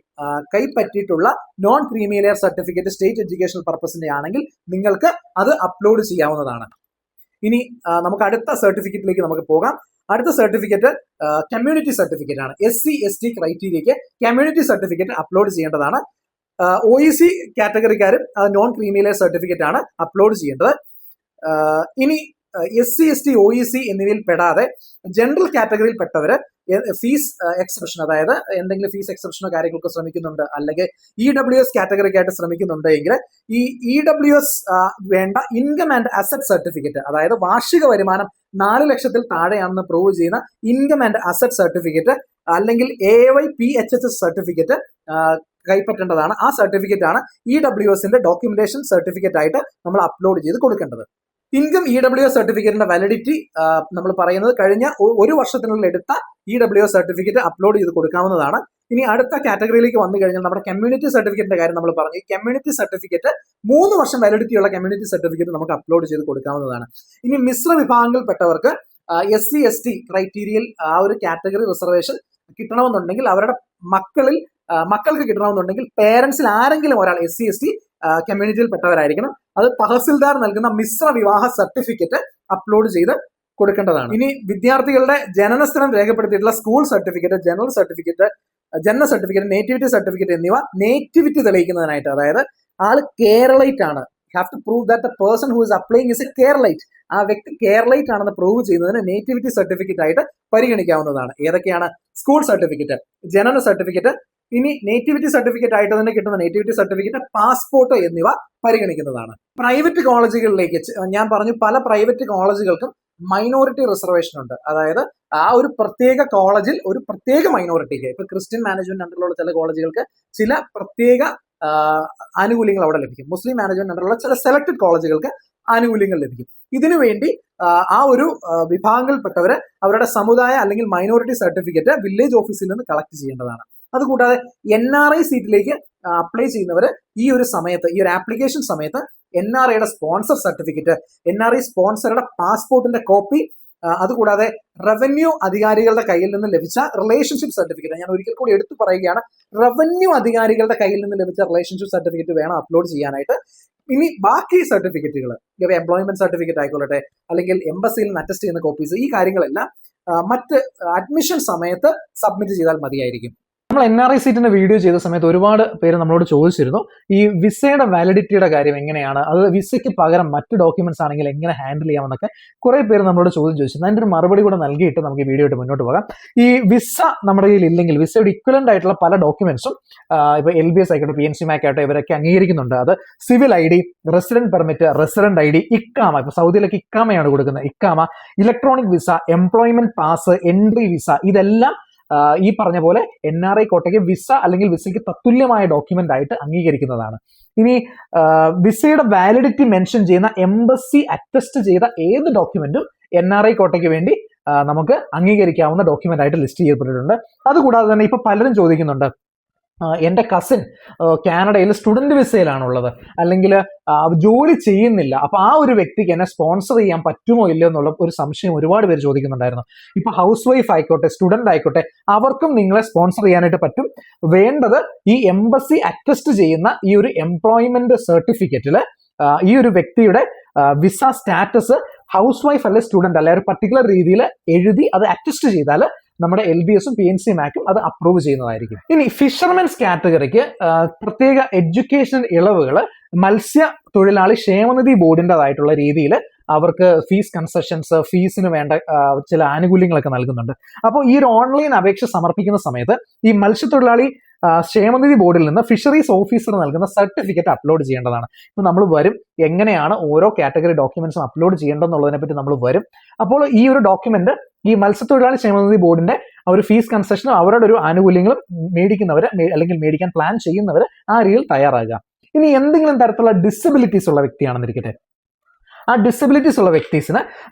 കൈപ്പറ്റിയിട്ടുള്ള non creamy layer certificate state educational പർപ്പസിന്റെ ആണെങ്കിൽ നിങ്ങൾക്ക് അത് അപ്ലോഡ് ചെയ്യാവുന്നതാണ്. ഇനി നമുക്ക് അടുത്ത സർട്ടിഫിക്കറ്റിലേക്ക് നമുക്ക് പോകാം. അടുത്ത സർട്ടിഫിക്കറ്റ് കമ്മ്യൂണിറ്റി സർട്ടിഫിക്കറ്റ് ആണ്. SC/ST ക്രൈറ്റീരിയക്ക് കമ്മ്യൂണിറ്റി സർട്ടിഫിക്കറ്റ് അപ്ലോഡ് ചെയ്യേണ്ടതാണ്. OEC കാറ്റഗറിക്കാരും നോൺ ക്രീമി ലെയർ സർട്ടിഫിക്കറ്റ് ആണ് അപ്ലോഡ് ചെയ്യേണ്ടത്. ഇനി SC/ST, OEC എന്നിവയിൽ പെടാതെ ജനറൽ കാറ്റഗറിയിൽ പെട്ടവര് ഫീസ് എക്സെപ്ഷൻ, അതായത് എന്തെങ്കിലും ഫീസ് എക്സെപ്ഷനോ കാര്യങ്ങളൊക്കെ ശ്രമിക്കുന്നുണ്ട്, അല്ലെങ്കിൽ EWS കാറ്റഗറിക്കായിട്ട് ശ്രമിക്കുന്നുണ്ട് എങ്കിൽ ഈ EWS വേണ്ട ഇൻകം ആൻഡ് അസറ്റ് സർട്ടിഫിക്കറ്റ്, അതായത് വാർഷിക വരുമാനം 4 ലക്ഷത്തിൽ താഴെയാണെന്ന് പ്രൂവ് ചെയ്യുന്ന ഇൻകം ആൻഡ് അസറ്റ് സർട്ടിഫിക്കറ്റ്, അല്ലെങ്കിൽ AYPHHS സർട്ടിഫിക്കറ്റ് കൈപ്പറ്റേണ്ടതാണ്. ആ സർട്ടിഫിക്കറ്റ് ആണ് EWSന്റെ ഡോക്യുമെന്റേഷൻ സർട്ടിഫിക്കറ്റ് ആയിട്ട് നമ്മൾ അപ്ലോഡ് ചെയ്ത് കൊടുക്കേണ്ടത്. ഇൻകം EWS സർട്ടിഫിക്കറ്റിന്റെ വാലിഡിറ്റി നമ്മൾ പറയുന്നത് കഴിഞ്ഞ 1 വർഷത്തിനുള്ളിൽ എടുത്ത EWS സർട്ടിഫിക്കറ്റ് അപ്ലോഡ് ചെയ്ത് കൊടുക്കാവുന്നതാണ്. ഇനി അടുത്ത കാറ്റഗറിയിലേക്ക് വന്നു കഴിഞ്ഞാൽ നമ്മുടെ കമ്മ്യൂണിറ്റി സർട്ടിഫിക്കറ്റിന്റെ കാര്യം നമ്മൾ പറഞ്ഞു. ഈ കമ്മ്യൂണിറ്റി സർട്ടിഫിക്കറ്റ് 3 വർഷം വാലിഡിറ്റി ഉള്ള കമ്മ്യൂണിറ്റി സർട്ടിഫിക്കറ്റ് നമുക്ക് അപ്ലോഡ് ചെയ്ത് കൊടുക്കാവുന്നതാണ്. ഇനി മിശ്ര വിഭാഗങ്ങളിൽപ്പെട്ടവർക്ക് SC/ST ക്രൈറ്റീരിയയിൽ ആ ഒരു കാറ്റഗറി റിസർവേഷൻ കിട്ടണമെന്നുണ്ടെങ്കിൽ അവരുടെ മക്കൾക്ക് കിട്ടണമെന്നുണ്ടെങ്കിൽ പേരൻസിൽ ആരെങ്കിലും ഒരാൾ SC/ST കമ്മ്യൂണിറ്റിയിൽ പെട്ടവരായിരിക്കണം. അത് തഹസിൽദാർ നൽകുന്ന മിശ്ര വിവാഹ സർട്ടിഫിക്കറ്റ് അപ്ലോഡ് ചെയ്ത് കൊടുക്കേണ്ടതാണ്. ഇനി വിദ്യാർത്ഥികളുടെ ജനനസ്ഥലം രേഖപ്പെടുത്തിയിട്ടുള്ള സ്കൂൾ സർട്ടിഫിക്കറ്റ്, ജനന സർട്ടിഫിക്കറ്റ്, നേറ്റിവിറ്റി സർട്ടിഫിക്കറ്റ് എന്നിവ നേറ്റിവിറ്റി തെളിയിക്കുന്നതിനായിട്ട്, അതായത് ആള് കേരളൈറ്റ് ആണ്, have to prove that the person who is applying is a Keralite. ആ വ്യക്തി കേരളൈറ്റ് ആണെന്ന് പ്രൂവ് ചെയ്യുന്നതിന് നേറ്റിവിറ്റി സർട്ടിഫിക്കറ്റ് ആയിട്ട് പരിഗണിക്കാവുന്നതാണ്. ഏതൊക്കെയാണ്? സ്കൂൾ സർട്ടിഫിക്കറ്റ്, ജനന സർട്ടിഫിക്കറ്റ്, ഇനി നേറ്റിവിറ്റി സർട്ടിഫിക്കറ്റ് ആയിട്ട് തന്നെ കിട്ടുന്ന നേറ്റിവിറ്റി സർട്ടിഫിക്കറ്റ്, പാസ്പോർട്ട് എന്നിവ പരിഗണിക്കുന്നതാണ്. പ്രൈവറ്റ് കോളേജുകളിലേക്ക് ഞാൻ പറഞ്ഞു, പല പ്രൈവറ്റ് കോളേജുകൾക്കും മൈനോറിറ്റി റിസർവേഷൻ ഉണ്ട്. അതായത് ആ ഒരു പ്രത്യേക കോളേജിൽ ഒരു പ്രത്യേക മൈനോറിറ്റിക്ക്, ഇപ്പൊ ക്രിസ്ത്യൻ മാനേജ്മെന്റ് അണ്ടറിലുള്ള ചില കോളേജുകൾക്ക് ചില പ്രത്യേക ആനുകൂല്യങ്ങൾ അവിടെ ലഭിക്കും. മുസ്ലിം മാനേജ്മെന്റ് അണ്ടറിലുള്ള ചില സെലക്ടഡ് കോളേജുകൾക്ക് ആനുകൂല്യങ്ങൾ ലഭിക്കും. ഇതിനുവേണ്ടി ആ ഒരു വിഭാഗങ്ങളിൽപ്പെട്ടവര് അവരുടെ സമുദായ അല്ലെങ്കിൽ മൈനോറിറ്റി സർട്ടിഫിക്കറ്റ് വില്ലേജ് ഓഫീസിൽ നിന്ന് കളക്ട് ചെയ്യേണ്ടതാണ്. അതുകൂടാതെ NRI സീറ്റിലേക്ക് അപ്ലൈ ചെയ്യുന്നവര് ഈ ഒരു സമയത്ത്, ഈ ഒരു ആപ്ലിക്കേഷൻ സമയത്ത് NRIയുടെ സ്പോൺസർ സർട്ടിഫിക്കറ്റ്, NRI സ്പോൺസറുടെ പാസ്പോർട്ടിന്റെ കോപ്പി, അതുകൂടാതെ റവന്യൂ അധികാരികളുടെ കയ്യിൽ നിന്ന് ലഭിച്ച റിലേഷൻഷിപ്പ് സർട്ടിഫിക്കറ്റ്, ഞാൻ ഒരിക്കൽ കൂടി എടുത്തു പറയുകയാണ്, റവന്യൂ അധികാരികളുടെ കയ്യിൽ നിന്ന് ലഭിച്ച റിലേഷൻഷിപ്പ് സർട്ടിഫിക്കറ്റ് വേണം അപ്ലോഡ് ചെയ്യാനായിട്ട്. ഇനി ബാക്കി സർട്ടിഫിക്കറ്റുകൾ, എംപ്ലോയ്മെന്റ് സർട്ടിഫിക്കറ്റ് ആയിക്കൊള്ളട്ടെ, അല്ലെങ്കിൽ എംബസിയിൽ നിന്ന് അറ്റസ്റ്റ് ചെയ്യുന്ന കോപ്പീസ്, ഈ കാര്യങ്ങളെല്ലാം മറ്റ് അഡ്മിഷൻ സമയത്ത് സബ്മിറ്റ് ചെയ്താൽ മതിയായിരിക്കും. നമ്മൾ NRI സീറ്റിന്റെ വീഡിയോ ചെയ്ത സമയത്ത് ഒരുപാട് പേര് നമ്മളോട് ചോദിച്ചിരുന്നു ഈ വിസയുടെ വാലിഡിറ്റിയുടെ കാര്യം എങ്ങനെയാണ്, അത് വിസയ്ക്ക് പകരം മറ്റ് ഡോക്യുമെന്റ്സ് ആണെങ്കിൽ എങ്ങനെ ഹാൻഡിൽ ചെയ്യാമെന്നൊക്കെ കുറെ പേര് നമ്മളോട് ചോദിച്ചിരുന്നു. അതിന്റെ ഒരു മറുപടി കൂടെ നൽകിയിട്ട് നമുക്ക് ഈ വീഡിയോ ആയിട്ട് മുന്നോട്ട് പോകാം. ഈ വിസ നമ്മുടെ കയ്യിൽ ഇല്ലെങ്കിൽ വിസയുടെ ഇക്വലന്റ് ആയിട്ടുള്ള പല ഡോക്യുമെന്റ്സും ഇപ്പൊ LBS ആയിക്കോട്ടെ, PNC MAC ആയിട്ടോ, ഇവരൊക്കെ അംഗീകരിക്കുന്നുണ്ട്. അത് civil ID, resident permit, resident ID, ഇക്കാമ, ഇപ്പൊ സൗദിയിലൊക്കെ ഇക്കാമയാണ് കൊടുക്കുന്നത്, ഇക്കാമ, electronic visa, employment pass, entry visa, ഇതെല്ലാം ഈ പറഞ്ഞ പോലെ NRI കോട്ടയ്ക്ക് വിസ അല്ലെങ്കിൽ വിസയ്ക്ക് തത്തുല്യമായ ഡോക്യുമെന്റ് ആയിട്ട് അംഗീകരിക്കുന്നതാണ്. ഇനി വിസയുടെ വാലിഡിറ്റി മെൻഷൻ ചെയ്യുന്ന എംബസി അറ്റസ്റ്റ് ചെയ്ത ഏത് ഡോക്യുമെന്റും NRI കോട്ടയ്ക്ക് വേണ്ടി നമുക്ക് അംഗീകരിക്കാവുന്ന ഡോക്യുമെന്റ് ആയിട്ട് ലിസ്റ്റ് ചെയ്യപ്പെട്ടിട്ടുണ്ട്. അതുകൂടാതെ തന്നെ ഇപ്പൊ പലരും ചോദിക്കുന്നുണ്ട്, എൻ്റെ കസിൻ കാനഡയിൽ സ്റ്റുഡന്റ് വിസയിലാണുള്ളത്, അല്ലെങ്കിൽ ജോലി ചെയ്യുന്നില്ല, അപ്പൊ ആ ഒരു വ്യക്തിക്ക് എന്നെ സ്പോൺസർ ചെയ്യാൻ പറ്റുമോ ഇല്ലയോ എന്നുള്ള ഒരു സംശയം ഒരുപാട് പേര് ചോദിക്കുന്നുണ്ടായിരുന്നു. ഇപ്പൊ ഹൗസ് വൈഫ് ആയിക്കോട്ടെ, സ്റ്റുഡന്റ് ആയിക്കോട്ടെ, അവർക്കും നിങ്ങളെ സ്പോൺസർ ചെയ്യാനായിട്ട് പറ്റും. വേണ്ടത് ഈ എംബസി അറ്റസ്റ്റ് ചെയ്യുന്ന ഈ ഒരു എംപ്ലോയ്മെന്റ് സർട്ടിഫിക്കറ്റില് ഈ ഒരു വ്യക്തിയുടെ വിസ സ്റ്റാറ്റസ് ഹൗസ് വൈഫ് അല്ലെ സ്റ്റുഡന്റ് അല്ലെ ഒരു പർട്ടിക്കുലർ രീതിയിൽ എഴുതി അത് അറ്റസ്റ്റ് ചെയ്താൽ നമ്മുടെ LBSഉം PNC MACഉം അത് അപ്രൂവ് ചെയ്യുന്നതായിരിക്കും. ഇനി ഫിഷർമെൻസ് കാറ്റഗറിക്ക് പ്രത്യേക എഡ്യൂക്കേഷൻ ഇളവുകൾ മത്സ്യ തൊഴിലാളി ക്ഷേമനിധി ബോർഡിൻ്റെതായിട്ടുള്ള രീതിയിൽ അവർക്ക് ഫീസ് കൺസെഷൻസ്, ഫീസിന് വേണ്ട ചില ആനുകൂല്യങ്ങളൊക്കെ നൽകുന്നുണ്ട്. അപ്പോൾ ഈ ഒരു ഓൺലൈൻ അപേക്ഷ സമർപ്പിക്കുന്ന സമയത്ത് ഈ മത്സ്യത്തൊഴിലാളി ക്ഷേമനിധി ബോർഡിൽ നിന്ന് ഫിഷറീസ് ഓഫീസർ നൽകുന്ന സർട്ടിഫിക്കറ്റ് അപ്ലോഡ് ചെയ്യേണ്ടതാണ്. ഇപ്പൊ നമ്മൾ വരും എങ്ങനെയാണ് ഓരോ കാറ്റഗറി ഡോക്യുമെന്റ്സും അപ്ലോഡ് ചെയ്യേണ്ടതെന്നുള്ളതിനെ പറ്റി നമ്മൾ വരും. അപ്പോൾ ഈ ഒരു ഡോക്യുമെന്റ് ഈ മത്സ്യത്തൊഴിലാളി ക്ഷേമനിധി ബോർഡിന്റെ ഒരു ഫീസ് കൺസെഷനും അവരുടെ ഒരു ആനുകൂല്യങ്ങളും മേടിക്കുന്നവര് അല്ലെങ്കിൽ മേടിക്കാൻ പ്ലാൻ ചെയ്യുന്നവര് ആ രീതിയിൽ തയ്യാറാകുക. ഇനി എന്തെങ്കിലും തരത്തിലുള്ള ഡിസബിലിറ്റീസ് ഉള്ള വ്യക്തിയാണെന്നിരിക്കട്ടെ, ആ ഡിസബിലിറ്റീസ് ഉള്ള വ്യക്തീസിന്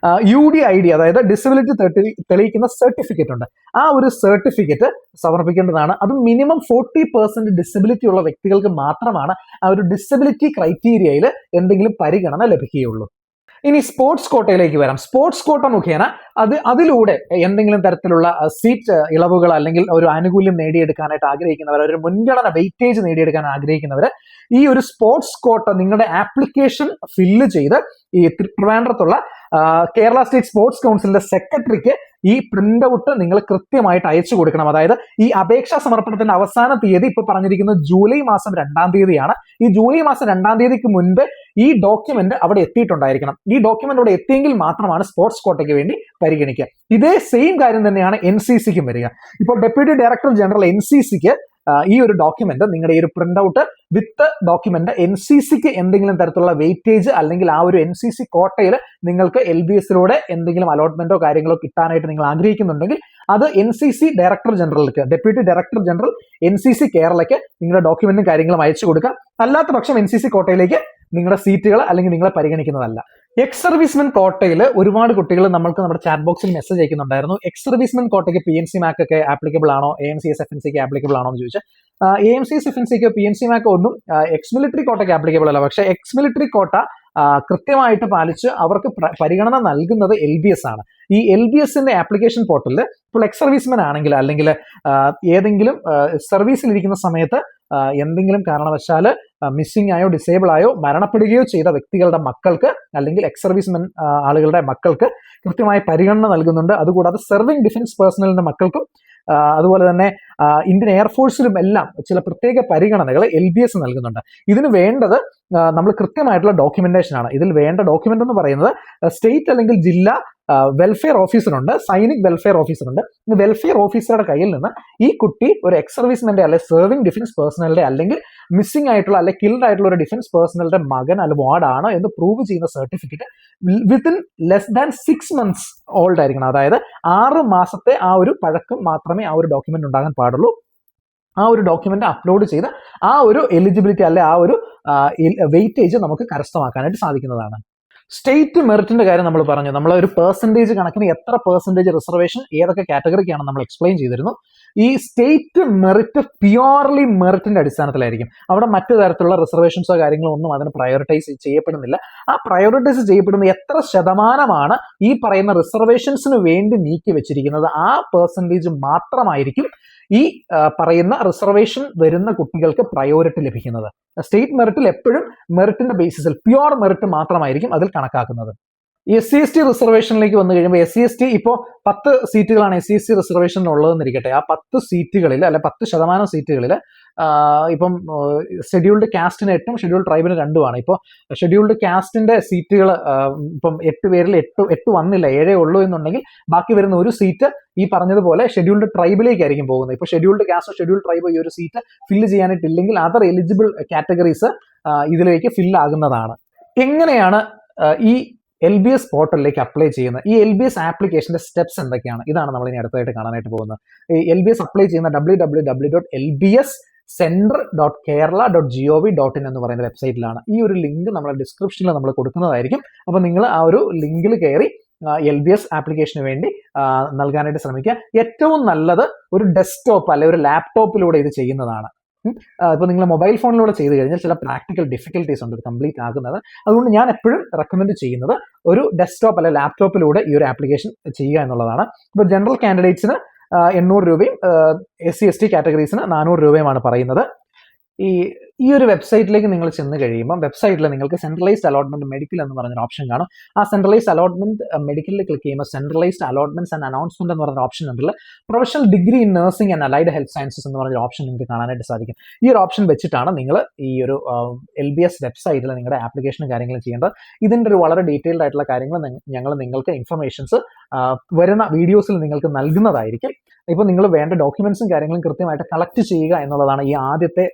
UDID, അതായത് ഡിസബിലിറ്റി തെളിയിക്കുന്ന സർട്ടിഫിക്കറ്റ് ഉണ്ട്. ആ ഒരു സർട്ടിഫിക്കറ്റ് സമർപ്പിക്കേണ്ടതാണ്. അത് മിനിമം 40% ഡിസബിലിറ്റി ഉള്ള വ്യക്തികൾക്ക് മാത്രമാണ് ആ ഒരു ഡിസബിലിറ്റി ക്രൈറ്റീരിയയിൽ എന്തെങ്കിലും പരിഗണന ലഭിക്കുകയുള്ളൂ. ഇനി സ്പോർട്സ് കോട്ടയിലേക്ക് വരാം. സ്പോർട്സ് കോട്ട മുഖേന അതിലൂടെ എന്തെങ്കിലും തരത്തിലുള്ള സീറ്റ് ഇളവുകൾ അല്ലെങ്കിൽ ഒരു ആനുകൂല്യം നേടിയെടുക്കാനായിട്ട് ആഗ്രഹിക്കുന്നവർ, ഒരു മുൻഗണന വെയിറ്റേജ് നേടിയെടുക്കാൻ ആഗ്രഹിക്കുന്നവർ ഈ ഒരു സ്പോർട്സ് കോട്ട നിങ്ങളുടെ ആപ്ലിക്കേഷൻ ഫില്ല് ചെയ്ത് ഈ ട്രിവാൻഡ്രത്തുള്ള കേരള സ്റ്റേറ്റ് സ്പോർട്സ് കൗൺസിലിന്റെ സെക്രട്ടറിക്ക് ഈ പ്രിന്റ് ഔട്ട് നിങ്ങൾ കൃത്യമായിട്ട് അയച്ചു കൊടുക്കണം. അതായത് ഈ അപേക്ഷാ സമർപ്പണത്തിന്റെ അവസാന തീയതി ഇപ്പൊ പറഞ്ഞിരിക്കുന്നത് ജൂലൈ മാസം 2-ാം തീയതിയാണ്. ഈ ജൂലൈ മാസം 2-ാം തീയതിക്ക് മുൻപ് ഈ ഡോക്യുമെന്റ് അവിടെ എത്തിയിട്ടുണ്ടായിരിക്കണം. ഈ ഡോക്യുമെന്റ് അവിടെ എത്തിയെങ്കിൽ മാത്രമാണ് സ്പോർട്സ് കോട്ടയ്ക്ക് വേണ്ടി പരിഗണിക്കുക. ഇതേ സെയിം കാര്യം തന്നെയാണ് NCCക്കും വരിക. ഇപ്പോൾ ഡെപ്യൂട്ടി ഡയറക്ടർ ജനറൽ NCCക്ക് ഈ ഒരു ഡോക്യുമെന്റ്, നിങ്ങളുടെ ഈ ഒരു പ്രിന്റ് ഔട്ട് വിത്ത് ഡോക്യുമെന്റ് NCCക്ക് എന്തെങ്കിലും തരത്തിലുള്ള വെയിറ്റേജ് അല്ലെങ്കിൽ ആ ഒരു NCC കോട്ടയിൽ നിങ്ങൾക്ക് LBSലൂടെ എന്തെങ്കിലും അലോട്ട്മെന്റോ കാര്യങ്ങളോ കിട്ടാനായിട്ട് നിങ്ങൾ ആഗ്രഹിക്കുന്നുണ്ടെങ്കിൽ അത് NCC ഡയറക്ടർ ജനറലിലേക്ക്, ഡെപ്യൂട്ടി ഡയറക്ടർ ജനറൽ NCC കേരളയ്ക്ക് നിങ്ങളുടെ ഡോക്യുമെന്റും കാര്യങ്ങളും അയച്ചു കൊടുക്കുക. അല്ലാത്ത പക്ഷം NCC കോട്ടയിലേക്ക് നിങ്ങളുടെ സീറ്റുകൾ അല്ലെങ്കിൽ നിങ്ങളെ പരിഗണിക്കുന്നതല്ല. എക്സ് സർവീസ്മെൻ കോട്ടയിൽ ഒരുപാട് കുട്ടികൾ നമ്മൾക്ക് നമ്മുടെ ചാറ്റ് ബോക്സിൽ മെസ്സേജ് അയക്കുന്നുണ്ടായിരുന്നു. എക്സ് സർവീസ്മെൻ കോട്ടയ്ക്ക് PNC MAC ഒക്കെ ആപ്ലിക്കബിൾ ആണോ, AMCS FNCക്ക് ആപ്ലിക്കബിൾ ആണോ എന്ന് ചോദിച്ചാൽ AMCS FNCക്കോ PNC MAC ഒന്നും എക്സ് മിലിറ്ററി കോട്ടയ്ക്ക് ആപ്ലിക്കബിൾ അല്ല. പക്ഷേ എക്സ് മിലിറ്ററി കോട്ട കൃത്യമായിട്ട് പാലിച്ച് അവർക്ക് പരിഗണന നൽകുന്നത് LBS ആണ്. ഈ LBSന്റെ ആപ്ലിക്കേഷൻ പോർട്ടലിൽ ഇപ്പോൾ എക്സ് സർവീസ്മെൻ ആണെങ്കിൽ അല്ലെങ്കിൽ ഏതെങ്കിലും സർവീസിലിരിക്കുന്ന സമയത്ത് എന്തെങ്കിലും കാരണവശാൽ മിസ്സിംഗ് ആയോ ഡിസേബിൾ ആയോ മരണപ്പെടുകയോ ചെയ്ത വ്യക്തികളുടെ മക്കൾക്ക് അല്ലെങ്കിൽ എക്സ് സർവീസ്മെൻ ആളുകളുടെ മക്കൾക്ക് കൃത്യമായ പരിഗണന നൽകുന്നുണ്ട്. അതുകൂടാതെ സെർവിംഗ് ഡിഫൻസ് പേഴ്സണലിന്റെ മക്കൾക്കും അതുപോലെ തന്നെ ഇന്ത്യൻ എയർഫോഴ്സിലും എല്ലാം ചില പ്രത്യേക പരിഗണനകൾ LBS നൽകുന്നുണ്ട്. ഇതിന് വേണ്ടത് നമ്മൾ കൃത്യമായിട്ടുള്ള ഡോക്യുമെന്റേഷൻ ആണ്. ഇതിൽ വേണ്ട ഡോക്യുമെന്റ് എന്ന് പറയുന്നത് സ്റ്റേറ്റ് അല്ലെങ്കിൽ ജില്ല വെൽഫെയർ ഓഫീസറുണ്ട്, സൈനിക് വെൽഫെയർ ഓഫീസറുണ്ട്. വെൽഫെയർ ഓഫീസറുടെ കയ്യിൽ നിന്ന് ഈ കുട്ടി ഒരു എക്സ് സർവീസ്മെന്റെ അല്ലെങ്കിൽ സെർവിംഗ് ഡിഫൻസ് പേഴ്സണലിന്റെ അല്ലെങ്കിൽ മിസ്സിംഗ് ആയിട്ടുള്ള അല്ലെങ്കിൽ കിൽഡ് ആയിട്ടുള്ള ഒരു ഡിഫൻസ് പേഴ്സണലിന്റെ മകൻ അല്ലെങ്കിൽ വാർഡാണ് എന്ന് പ്രൂവ് ചെയ്യുന്ന certificate within less than 6 months old ആയിരിക്കണം. അതായത് 6 മാസത്തെ ആ ഒരു പഴക്കം മാത്രമേ ആ ഒരു ഡോക്യുമെന്റ് ഉണ്ടാകാൻ പാടുള്ളൂ. ആ ഒരു ഡോക്യുമെന്റ് അപ്ലോഡ് ചെയ്ത് ആ ഒരു എലിജിബിലിറ്റി അല്ലെ ആ ഒരു വെയിറ്റേജ് നമുക്ക് കരസ്ഥമാക്കാനായിട്ട് സാധിക്കുന്നതാണ്. സ്റ്റേറ്റ് മെറിറ്റിന്റെ കാര്യം നമ്മൾ പറഞ്ഞു. നമ്മൾ ഒരു പെർസെൻറ്റേജ് കണക്കിന് എത്ര പെർസെൻറ്റേജ് റിസർവേഷൻ ഏതൊക്കെ കാറ്റഗറിക്കാണ് നമ്മൾ എക്സ്പ്ലെയിൻ ചെയ്തിരുന്നു. ഈ സ്റ്റേറ്റ് മെറിറ്റ് പ്യുവർലി മെറിറ്റിന്റെ അടിസ്ഥാനത്തിലായിരിക്കും. അവിടെ മറ്റു തരത്തിലുള്ള റിസർവേഷൻസോ കാര്യങ്ങളോ ഒന്നും അതിന് പ്രയോറിറ്റൈസ് ചെയ്യപ്പെടുന്നില്ല. ആ പ്രയോറിറ്റൈസ് ചെയ്യപ്പെടുന്ന എത്ര ശതമാനമാണ് ഈ പറയുന്ന റിസർവേഷൻസിന് വേണ്ടി നീക്കി വെച്ചിരിക്കുന്നത് ആ പെർസെൻറ്റേജ് മാത്രമായിരിക്കും ഈ പറയുന്ന റിസർവേഷൻ വരുന്ന കുട്ടികൾക്ക് പ്രയോറിറ്റി ലഭിക്കുന്നത്. സ്റ്റേറ്റ് മെറിറ്റിൽ എപ്പോഴും മെറിറ്റിന്റെ ബേസിസിൽ പ്യുവർ മെറിറ്റ് മാത്രമായിരിക്കും അതിൽ കണക്കാക്കുന്നത്. SC/ST റിസർവേഷനിലേക്ക് വന്നു കഴിയുമ്പോൾ SC/ST ഇപ്പോൾ 10 സീറ്റുകളാണ് SC/ST റിസർവേഷനിൽ ഉള്ളതെന്നിരിക്കട്ടെ. ആ 10 സീറ്റുകളിൽ അല്ലെ 10% സീറ്റുകളിൽ ഇപ്പം ഷെഡ്യൂൾഡ് കാസ്റ്റിന് 8ഉം ഷെഡ്യൂൾഡ് ട്രൈബിന് 2ഉമാണ്. ഇപ്പോൾ ഷെഡ്യൂൾഡ് കാസ്റ്റിന്റെ സീറ്റുകൾ ഇപ്പം 8 പേരിൽ 8 വന്നില്ല, 7 ഉള്ളൂ എന്നുണ്ടെങ്കിൽ ബാക്കി വരുന്ന ഒരു സീറ്റ് ഈ പറഞ്ഞതുപോലെ ഷെഡ്യൂൾഡ് ട്രൈബിലേക്കായിരിക്കും പോകുന്നത്. ഇപ്പോൾ ഷെഡ്യൂൾഡ് കാസ്റ്റോ ഷെഡ്യൂൾഡ് ട്രൈബോ ഈ ഒരു സീറ്റ് ഫില്ല് ചെയ്യാനായിട്ടില്ലെങ്കിൽ അതർ എലിജിബിൾ കാറ്റഗറീസ് ഇതിലേക്ക് ഫില്ല് ആകുന്നതാണ്. എങ്ങനെയാണ് ഈ LBS പോർട്ടലിലേക്ക് അപ്ലൈ ചെയ്യുന്നത്? ഈ LBS ആപ്ലിക്കേഷന്റെ സ്റ്റെപ്സ് എന്തൊക്കെയാണ്? ഇതാണ് നമ്മൾ ഇനി അടുത്തായിട്ട് കാണാനായിട്ട് പോകുന്നത്. ഈ LBS അപ്ലൈ ചെയ്യുന്ന www.lbscenter.kerala.gov.in എന്ന് പറയുന്ന വെബ്സൈറ്റിലാണ്. ഈ ഒരു ലിങ്ക് നമ്മുടെ ഡിസ്ക്രിപ്ഷനിൽ നമ്മൾ കൊടുക്കുന്നതായിരിക്കും. അപ്പോൾ നിങ്ങൾ ആ ഒരു ലിങ്കിൽ കയറി LBS ആപ്ലിക്കേഷന് വേണ്ടി നൽകാനായിട്ട് ശ്രമിക്കുക. ഏറ്റവും നല്ലത് ഒരു ഡെസ്ക്ടോപ്പ് അല്ലെ ഒരു ലാപ്ടോപ്പിലൂടെ ഇത് ചെയ്യുന്നതാണ്. ഇപ്പോൾ നിങ്ങൾ മൊബൈൽ ഫോണിലൂടെ ചെയ്ത് കഴിഞ്ഞാൽ ചില പ്രാക്ടിക്കൽ ഡിഫിക്കൽട്ടീസ് ഉണ്ട് കംപ്ലീറ്റ് ആകുന്നത്. അതുകൊണ്ട് ഞാൻ എപ്പോഴും റെക്കമെൻഡ് ചെയ്യുന്നത് ഒരു ഡെസ്ക്ടോപ്പ് അല്ലെ ലാപ്ടോപ്പിലൂടെ ഈ ഒരു ആപ്ലിക്കേഷൻ ചെയ്യുക എന്നുള്ളതാണ്. ഇപ്പോൾ ജനറൽ കാൻഡിഡേറ്റ്സിന് 800 രൂപയും SC/ST കാറ്റഗറീസിന് 400 രൂപയുമാണ് പറയുന്നത്. ഈ ഒരു വെബ്സൈറ്റിലേക്ക് നിങ്ങൾ ചെന്ന് കഴിയുമ്പോൾ വെബ്സൈറ്റിൽ നിങ്ങൾക്ക് സെൻട്രലൈസ്ഡ് അലോട്ട്മെന്റ് മെഡിക്കൽ എന്ന് പറഞ്ഞൊരു ഓപ്ഷൻ കാണും. ആ സെൻട്രലൈസ്ഡ് അലോട്ട്മെന്റ് മെഡിക്കലിൽ ക്ലിക്ക് ചെയ്യുമ്പോൾ സെൻട്രലൈസ്ഡ് അലോട്ട്മെന്റ്സ് ആൻഡ് അനൗൺസ്മെന്റ് എന്ന് പറഞ്ഞ ഓപ്ഷൻ ഉണ്ടല്ലോ. Professional degree in nursing and allied health sciences എന്ന് പറഞ്ഞ ഓപ്ഷൻ നിങ്ങൾക്ക് കാണാനായിട്ട് സാധിക്കും. ഈ ഒരു ഓപ്ഷൻ വെച്ചിട്ടാണ് നിങ്ങൾ ഈ ഒരു LBS വെബ്സൈറ്റിൽ നിങ്ങളുടെ ആപ്ലിക്കേഷനും കാര്യങ്ങളും ചെയ്യേണ്ടത്. ഇതിൻ്റെ ഒരു വളരെ ഡീറ്റെയിൽഡ് ആയിട്ടുള്ള കാര്യങ്ങൾ ഞങ്ങൾ നിങ്ങൾക്ക് ഇൻഫർമേഷൻസ് വരുന്ന വീഡിയോസിൽ നിങ്ങൾക്ക് നൽകുന്നതായിരിക്കും. ഇപ്പോൾ നിങ്ങൾ വേണ്ട ഡോക്യുമെന്റ്സും കാര്യങ്ങളും കൃത്യമായിട്ട് കളക്ട് ചെയ്യുക എന്നുള്ളതാണ് ഈ ആദ്യത്തെ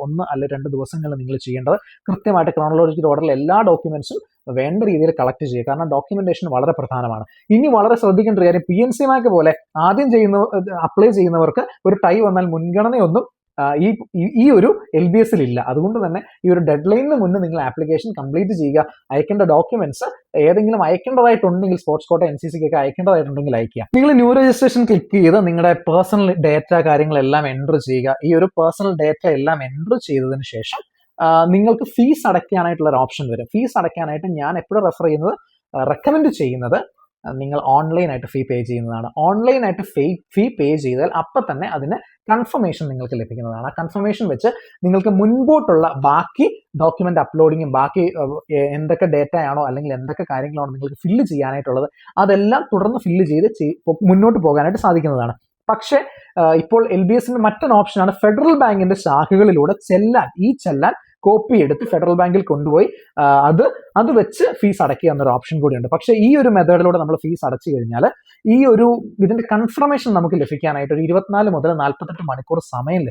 1 അല്ലെങ്കിൽ 2 ദിവസങ്ങളിൽ നിങ്ങൾ ചെയ്യേണ്ടത്. കൃത്യമായിട്ട് ക്രോണോളജിക്കൽ ഓർഡറിൽ എല്ലാ ഡോക്യുമെന്റ്സും വേണ്ട രീതിയിൽ കളക്ട് ചെയ്യുക. കാരണം ഡോക്യുമെന്റേഷൻ വളരെ പ്രധാനമാണ്. ഇനി വളരെ ശ്രദ്ധിക്കേണ്ട ഒരു കാര്യം, PNC മാർക്ക് പോലെ ആദ്യം അപ്ലൈ ചെയ്യുന്നവർക്ക് ഒരു ടൈ വന്നാൽ മുൻഗണനയൊന്നും ഈ ഒരു LBSൽ ഇല്ല. അതുകൊണ്ട് തന്നെ ഈ ഒരു ഡെഡ് ലൈനിന് മുന്നേ നിങ്ങൾ ആപ്ലിക്കേഷൻ കംപ്ലീറ്റ് ചെയ്യുക. അയക്കേണ്ട ഡോക്യുമെന്റ്സ് ഏതെങ്കിലും അയക്കേണ്ടതായിട്ടുണ്ടെങ്കിൽ സ്പോർട്സ് കോട്ട NCCക്കൊക്കെ അയക്കേണ്ടതായിട്ടുണ്ടെങ്കിൽ അയക്കുക. നിങ്ങൾ ന്യൂ രജിസ്ട്രേഷൻ ക്ലിക്ക് ചെയ്ത് നിങ്ങളുടെ പേഴ്സണൽ ഡേറ്റ കാര്യങ്ങളെല്ലാം എൻ്റർ ചെയ്യുക. ഈ ഒരു പേഴ്സണൽ ഡേറ്റ എല്ലാം എൻ്റർ ചെയ്തതിന് ശേഷം നിങ്ങൾക്ക് ഫീസ് അടയ്ക്കാനായിട്ടുള്ള ഒരു ഓപ്ഷൻ വരും. ഫീസ് അടയ്ക്കാനായിട്ട് ഞാൻ എപ്പോഴും റെക്കമെൻഡ് ചെയ്യുന്നത് നിങ്ങൾ ഓൺലൈനായിട്ട് ഫീ പേ ചെയ്യുന്നതാണ്. ഓൺലൈനായിട്ട് ഫീ പേ ചെയ്താൽ അപ്പം തന്നെ അതിന് കൺഫർമേഷൻ നിങ്ങൾക്ക് ലഭിക്കുന്നതാണ്. ആ കൺഫർമേഷൻ വെച്ച് നിങ്ങൾക്ക് മുൻപോട്ടുള്ള ബാക്കി ഡോക്യുമെന്റ് അപ്ലോഡിങ്ങും ബാക്കി എന്തൊക്കെ ഡേറ്റ ആണോ അല്ലെങ്കിൽ എന്തൊക്കെ കാര്യങ്ങളാണോ നിങ്ങൾക്ക് ഫില്ല് ചെയ്യാനായിട്ടുള്ളത് അതെല്ലാം തുടർന്ന് ഫില്ല് ചെയ്ത് മുന്നോട്ട് പോകാനായിട്ട് സാധിക്കുന്നതാണ്. പക്ഷേ ഇപ്പോൾ LBSന്റെ മറ്റൊരു ഓപ്ഷനാണ് ഫെഡറൽ ബാങ്കിന്റെ ശാഖകളിലൂടെ ചെല്ലാൻ കോപ്പി എടുത്ത് ഫെഡറൽ ബാങ്കിൽ കൊണ്ടുപോയി അത് വെച്ച് ഫീസ് അടയ്ക്കുക എന്നൊരു ഓപ്ഷൻ കൂടിയുണ്ട്. പക്ഷേ ഈ ഒരു മെത്തേഡിലൂടെ നമ്മൾ ഫീസ് അടച്ചു കഴിഞ്ഞാൽ ഇതിന്റെ കൺഫർമേഷൻ നമുക്ക് ലഭിക്കാനായിട്ട് ഒരു 24 മുതൽ 48 മണിക്കൂർ സമയം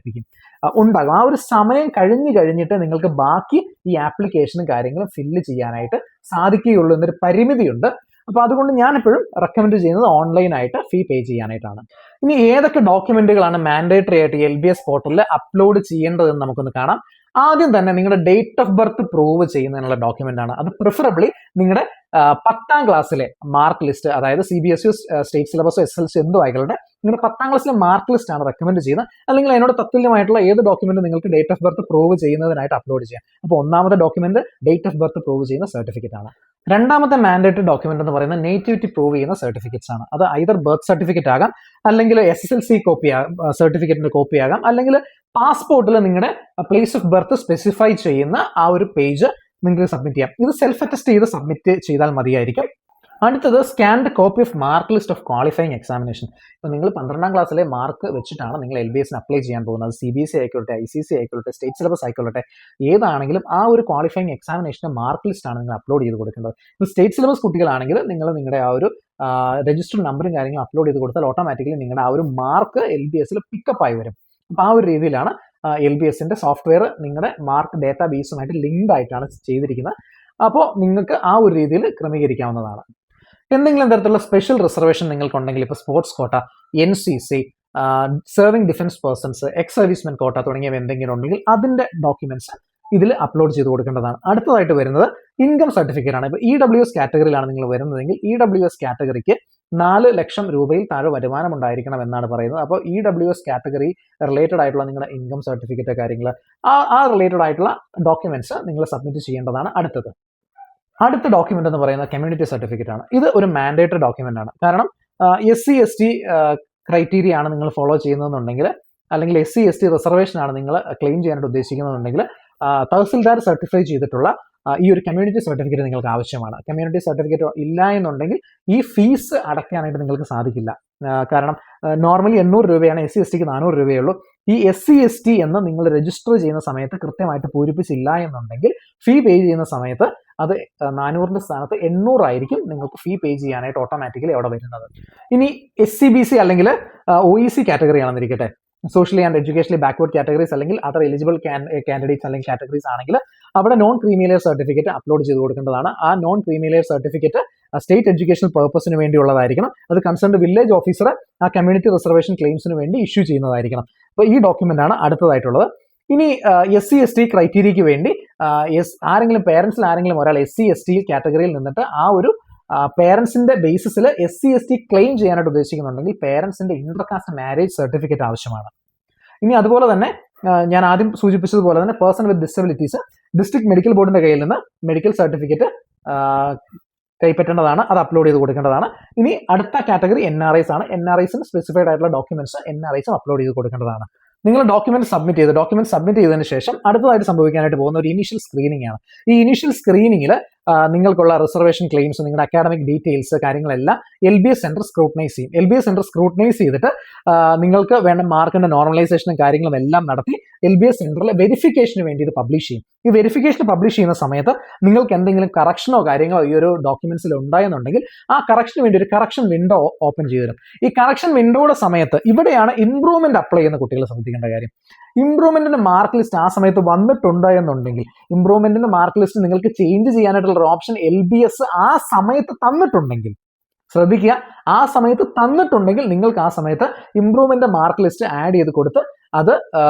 ഉണ്ടാകും. ആ ഒരു സമയം കഴിഞ്ഞിട്ട് നിങ്ങൾക്ക് ബാക്കി ഈ ആപ്ലിക്കേഷനും കാര്യങ്ങളും ഫില്ല് ചെയ്യാനായിട്ട് സാധിക്കുകയുള്ളൂ എന്നൊരു പരിമിതിയുണ്ട്. അപ്പോൾ അതുകൊണ്ട് ഞാൻ എപ്പോഴും റെക്കമെൻഡ് ചെയ്യുന്നത് ഓൺലൈനായിട്ട് ഫീ പേ ചെയ്യാനായിട്ടാണ്. ഇനി ഏതൊക്കെ ഡോക്യുമെന്റുകളാണ് മാൻഡേറ്ററി ആയിട്ട് LBS പോർട്ടലിൽ അപ്ലോഡ് ചെയ്യേണ്ടതെന്ന് നമുക്കൊന്ന് കാണാം. ആദ്യം തന്നെ നിങ്ങളുടെ ഡേറ്റ് ഓഫ് ബർത്ത് പ്രൂവ് ചെയ്യുന്നതിനുള്ള ഡോക്യുമെന്റ് ആണ്. അത് പ്രിഫറബിളി നിങ്ങളുടെ 10ാം ക്ലാസ്സിലെ മാർക്ക് ലിസ്റ്റ്, അതായത് CBSE സ്റ്റേറ്റ് സിലബസോ SLC എന്തോ ആയിക്കളുടെ നിങ്ങളുടെ 10ാം ക്ലാസ്സിലെ മാർക്ക് ലിസ്റ്റ് ആണ് റെക്കമെൻഡ് ചെയ്യുന്നത്. അല്ലെങ്കിൽ അതിനോട് തത്തുല്യമായിട്ടുള്ള ഏത് ഡോക്യുമെന്റ് നിങ്ങൾക്ക് ഡേറ്റ് ഓഫ് ബർത്ത് പ്രൂവ് ചെയ്യുന്നതിനായിട്ട് അപ്ലോഡ് ചെയ്യാം. അപ്പോൾ ഒന്നാമത്തെ document date of birth prove ചെയ്യുന്ന സർട്ടിഫിക്കറ്റ് ആണ്. രണ്ടാമത്തെ മാൻഡേറ്ററി ഡോക്യുമെന്റ് എന്ന് പറയുന്നത് നേറ്റിവിറ്റി പ്രൂവ് ചെയ്യുന്ന സർട്ടിഫിക്കറ്റ്സ് ആണ്. അത് ഐദർ ബർത്ത് സർട്ടിഫിക്കറ്റ് ആകാം, അല്ലെങ്കിൽ SSLC സർട്ടിഫിക്കറ്റിന്റെ കോപ്പി ആകാം, അല്ലെങ്കിൽ പാസ്പോർട്ടിൽ നിങ്ങളുടെ പ്ലേസ് ഓഫ് ബർത്ത് സ്പെസിഫൈ ചെയ്യുന്ന ആ ഒരു പേജ് നിങ്ങൾക്ക് സബ്മിറ്റ് ചെയ്യാം. ഇത് സെൽഫ് അറ്റസ്റ്റ് ചെയ്ത് സബ്മിറ്റ് ചെയ്താൽ മതിയായിരിക്കും. അടുത്തത് scanned copy off mark list of qualifying examination. ഇപ്പോൾ നിങ്ങൾ 12ാം ക്ലാസ്സിലെ മാർക്ക് വെച്ചിട്ടാണ് നിങ്ങൾ LBSന് അപ്ലൈ ചെയ്യാൻ പോകുന്നത്. CBSE ആയിക്കോട്ടെ, ICC ആയിക്കോട്ടെ, സ്റ്റേറ്റ് സിലബസ് ആയിക്കോട്ടെ, ഏതാണെങ്കിലും ആ ഒരു ക്വാളിഫയിങ് എക്സാമിനേഷൻ്റെ മാർക്ക് ലിസ്റ്റാണ് നിങ്ങൾ അപ്ലോഡ് ചെയ്ത് കൊടുക്കേണ്ടത്. ഇപ്പോൾ സ്റ്റേറ്റ് സിലബസ് കുട്ടികളാണെങ്കിൽ നിങ്ങൾ നിങ്ങളുടെ ആ ഒരു രജിസ്റ്റർഡ് നമ്പറും കാര്യങ്ങളും അപ്ലോഡ് ചെയ്ത് കൊടുത്താൽ ഓട്ടോമാറ്റിക്കലി നിങ്ങളുടെ ആ ഒരു മാർക്ക് LBSൽ പിക്കപ്പ് ആയി വരും. അപ്പോൾ ആ ഒരു രീതിയിലാണ് LBSന്റെ സോഫ്റ്റ്വെയർ നിങ്ങളുടെ മാർക്ക് ഡേറ്റാ ബേസുമായിട്ട് ലിങ്ക്ഡ് ആയിട്ടാണ് ചെയ്തിരിക്കുന്നത്. അപ്പോൾ നിങ്ങൾക്ക് ആ ഒരു രീതിയിൽ ക്രമീകരിക്കാവുന്നതാണ്. എന്തെങ്കിലും തരത്തിലുള്ള സ്പെഷ്യൽ റിസർവേഷൻ നിങ്ങൾക്കുണ്ടെങ്കിൽ, ഇപ്പോൾ sports quota, NCC, serving defence persons, ex servicemen quota തുടങ്ങിയവ എന്തെങ്കിലും ഉണ്ടെങ്കിൽ അതിൻ്റെ ഡോക്യുമെന്റ്സ് ഇതിൽ അപ്ലോഡ് ചെയ്ത് കൊടുക്കേണ്ടതാണ്. അടുത്തതായിട്ട് വരുന്നത് ഇൻകം സർട്ടിഫിക്കറ്റ് ആണ്. ഇപ്പോൾ EWS കാറ്റഗറിയിലാണ് നിങ്ങൾ വരുന്നതെങ്കിൽ EWS കാറ്റഗറിക്ക് 4 ലക്ഷം രൂപയിൽ താഴെ വരുമാനം ഉണ്ടായിരിക്കണം എന്നാണ് പറയുന്നത്. അപ്പോൾ EWS കാറ്റഗറി റിലേറ്റഡ് ആയിട്ടുള്ള നിങ്ങളുടെ ഇൻകം സർട്ടിഫിക്കറ്റ് കാര്യങ്ങൾ ആ റിലേറ്റഡ് ആയിട്ടുള്ള ഡോക്യുമെന്റ്സ് നിങ്ങൾ സബ്മിറ്റ് ചെയ്യേണ്ടതാണ്. അടുത്ത ഡോക്യുമെന്റ് എന്ന് പറയുന്നത് കമ്മ്യൂണിറ്റി സർട്ടിഫിക്കറ്റ് ആണ്. ഇത് ഒരു മാൻഡേറ്ററി ഡോക്യുമെന്റ് ആണ്. കാരണം SC/ST ക്രൈറ്റീരിയ ആണ് നിങ്ങൾ ഫോളോ ചെയ്യുന്നതെന്നുണ്ടെങ്കിൽ, അല്ലെങ്കിൽ SC/ST റിസർവേഷൻ ആണ് നിങ്ങൾ ക്ലെയിം ചെയ്യാനായിട്ട് ഉദ്ദേശിക്കുന്നതെന്നുണ്ടെങ്കിൽ തഹസിൽദാർ സർട്ടിഫൈ ചെയ്തിട്ടുള്ള ഈ ഒരു കമ്മ്യൂണിറ്റി സർട്ടിഫിക്കറ്റ് നിങ്ങൾക്ക് ആവശ്യമാണ്. കമ്മ്യൂണിറ്റി സർട്ടിഫിക്കറ്റ് ഇല്ല എന്നുണ്ടെങ്കിൽ ഈ ഫീസ് അടയ്ക്കാനായിട്ട് നിങ്ങൾക്ക് സാധിക്കില്ല. കാരണം നോർമലി 800 രൂപയാണ്, SC/STക്ക് 400 രൂപയുള്ളൂ. ഈ SC/ST എന്ന് നിങ്ങൾ രജിസ്റ്റർ ചെയ്യുന്ന സമയത്ത് കൃത്യമായിട്ട് പൂരിപ്പിച്ചില്ല എന്നുണ്ടെങ്കിൽ ഫീ പേ ചെയ്യുന്ന സമയത്ത് അത് 400ന്റെ സ്ഥാനത്ത് 800 ആയിരിക്കും നിങ്ങൾക്ക് ഫീ പേ ചെയ്യാനായിട്ട് ഓട്ടോമാറ്റിക്കലി അവിടെ വരുന്നത്. ഇനി SCBC അല്ലെങ്കിൽ OEC കാറ്റഗറി ആണെന്നിരിക്കട്ടെ, socially and educationally backward categories അല്ലെങ്കിൽ അതർ എലിജിബിൾ കാൻഡിഡേറ്റ്സ് അല്ലെങ്കിൽ കാറ്റഗറീസ് ആണെങ്കിൽ അവിടെ non creamy layer certificate upload ചെയ്ത് കൊടുക്കേണ്ടതാണ്. ആ non creamy layer certificate state educational പർപ്പസിന് വേണ്ടിയുള്ളതായിരിക്കണം. അത് കൺസേൺഡ് വില്ലേജ് ഓഫീസർ ആ കമ്മ്യൂണിറ്റി റിസർവേഷൻ ക്ലെയിംസിന് വേണ്ടി ഇഷ്യൂ ചെയ്യുന്നതായിരിക്കണം. അപ്പോൾ ഈ ഡോക്യുമെന്റ് ആണ് അടുത്തതായിട്ടുള്ളത്. ഇനി SC/ST ക്രൈറ്റീരിയയ്ക്ക് വേണ്ടി ആരെങ്കിലും പേരൻസിൽ ആരെങ്കിലും ഒരാൾ SC/ST കാറ്റഗറിയിൽ നിന്നിട്ട് ആ ഒരു പേരൻസിന്റെ ബേസിസിൽ SC/ST ക്ലെയിം ചെയ്യാനായിട്ട് ഉദ്ദേശിക്കുന്നുണ്ടെങ്കിൽ പേരൻസിന്റെ ഇന്റർകാസ്റ്റ് മാരേജ് സർട്ടിഫിക്കറ്റ് ആവശ്യമാണ്. ഇനി അതുപോലെ തന്നെ ഞാൻ ആദ്യം സൂചിപ്പിച്ചതുപോലെ തന്നെ person with disabilities district medical ബോർഡിന്റെ കയ്യിൽ നിന്ന് മെഡിക്കൽ സർട്ടിഫിക്കറ്റ് കൈപ്പറ്റേണ്ടതാണ്. അത് അപ്ലോഡ് ചെയ്ത് കൊടുക്കേണ്ടതാണ്. ഇനി അടുത്ത കാറ്റഗറി NRIs ആണ്. NRIസിന് സ്പെസിഫൈഡ് ആയിട്ടുള്ള ഡോക്യുമെന്റ്സ് NRIസും അപ്ലോഡ് ചെയ്ത് കൊടുക്കേണ്ടതാണ്. നിങ്ങൾ ഡോക്യുമെന്റ് സബ്മിറ്റ് ചെയ്തതിന് ശേഷം അടുത്തതായിട്ട് സംഭവിക്കാനായിട്ട് പോകുന്ന ഒരു ഇനീഷ്യൽ സ്ക്രീനിങ് ആണ്. ഈ ഇനീഷ്യൽ സ്ക്രീനിങ്ങിൽ നിങ്ങൾക്കുള്ള റിസർവേഷൻ ക്ലെയിംസ്, നിങ്ങളുടെ അക്കാഡമിക് ഡീറ്റെയിൽസ് കാര്യങ്ങളെല്ലാം LBS സെന്റർ സ്ക്രൂട്ടനൈസ് ചെയ്യും. LBS സെന്റർ സ്ക്രൂട്ടനൈസ് ചെയ്തിട്ട് നിങ്ങൾക്ക് വേണ്ട മാർക്കിന്റെ നോർമലൈസേഷനും കാര്യങ്ങളും എല്ലാം നടത്തി LBS സെന്ററിൽ വെരിഫിക്കേഷന് വേണ്ടി ഇത് പബ്ലിഷ് ചെയ്യും. ഈ വെരിഫിക്കേഷൻ പബ്ലിഷ് ചെയ്യുന്ന സമയത്ത് നിങ്ങൾക്ക് എന്തെങ്കിലും കറക്ഷനോ കാര്യങ്ങളോ ഈ ഒരു ഡോക്യുമെന്റ്സിൽ ഉണ്ടായെന്നുണ്ടെങ്കിൽ ആ കറക്ഷന് വേണ്ടി ഒരു കറക്ഷൻ വിൻഡോ ഓപ്പൺ ചെയ്തു തരും. ഈ കറക്ഷൻ വിൻഡോയുടെ സമയത്ത് ഇവിടെയാണ് ഇംപ്രൂവ്മെന്റ് അപ്ലൈ ചെയ്യുന്ന കുട്ടികൾ ശ്രദ്ധിക്കേണ്ട കാര്യം. ഇംപ്രൂവ്മെന്റിന്റെ മാർക്ക് ലിസ്റ്റ് ആ സമയത്ത് വന്നിട്ടുണ്ട് എന്നുണ്ടെങ്കിൽ ഇംപ്രൂവ്മെന്റിന്റെ മാർക്ക് ലിസ്റ്റ് നിങ്ങൾക്ക് ചേഞ്ച് ചെയ്യാനായിട്ടുള്ള ഒരു ഓപ്ഷൻ LBS ആ സമയത്ത് തന്നിട്ടുണ്ടെങ്കിൽ, ശ്രദ്ധിക്കുക, ആ സമയത്ത് തന്നിട്ടുണ്ടെങ്കിൽ നിങ്ങൾക്ക് ആ സമയത്ത് ഇംപ്രൂവ്മെന്റ് മാർക്ക് ലിസ്റ്റ് ആഡ് ചെയ്ത് കൊടുത്ത് അത്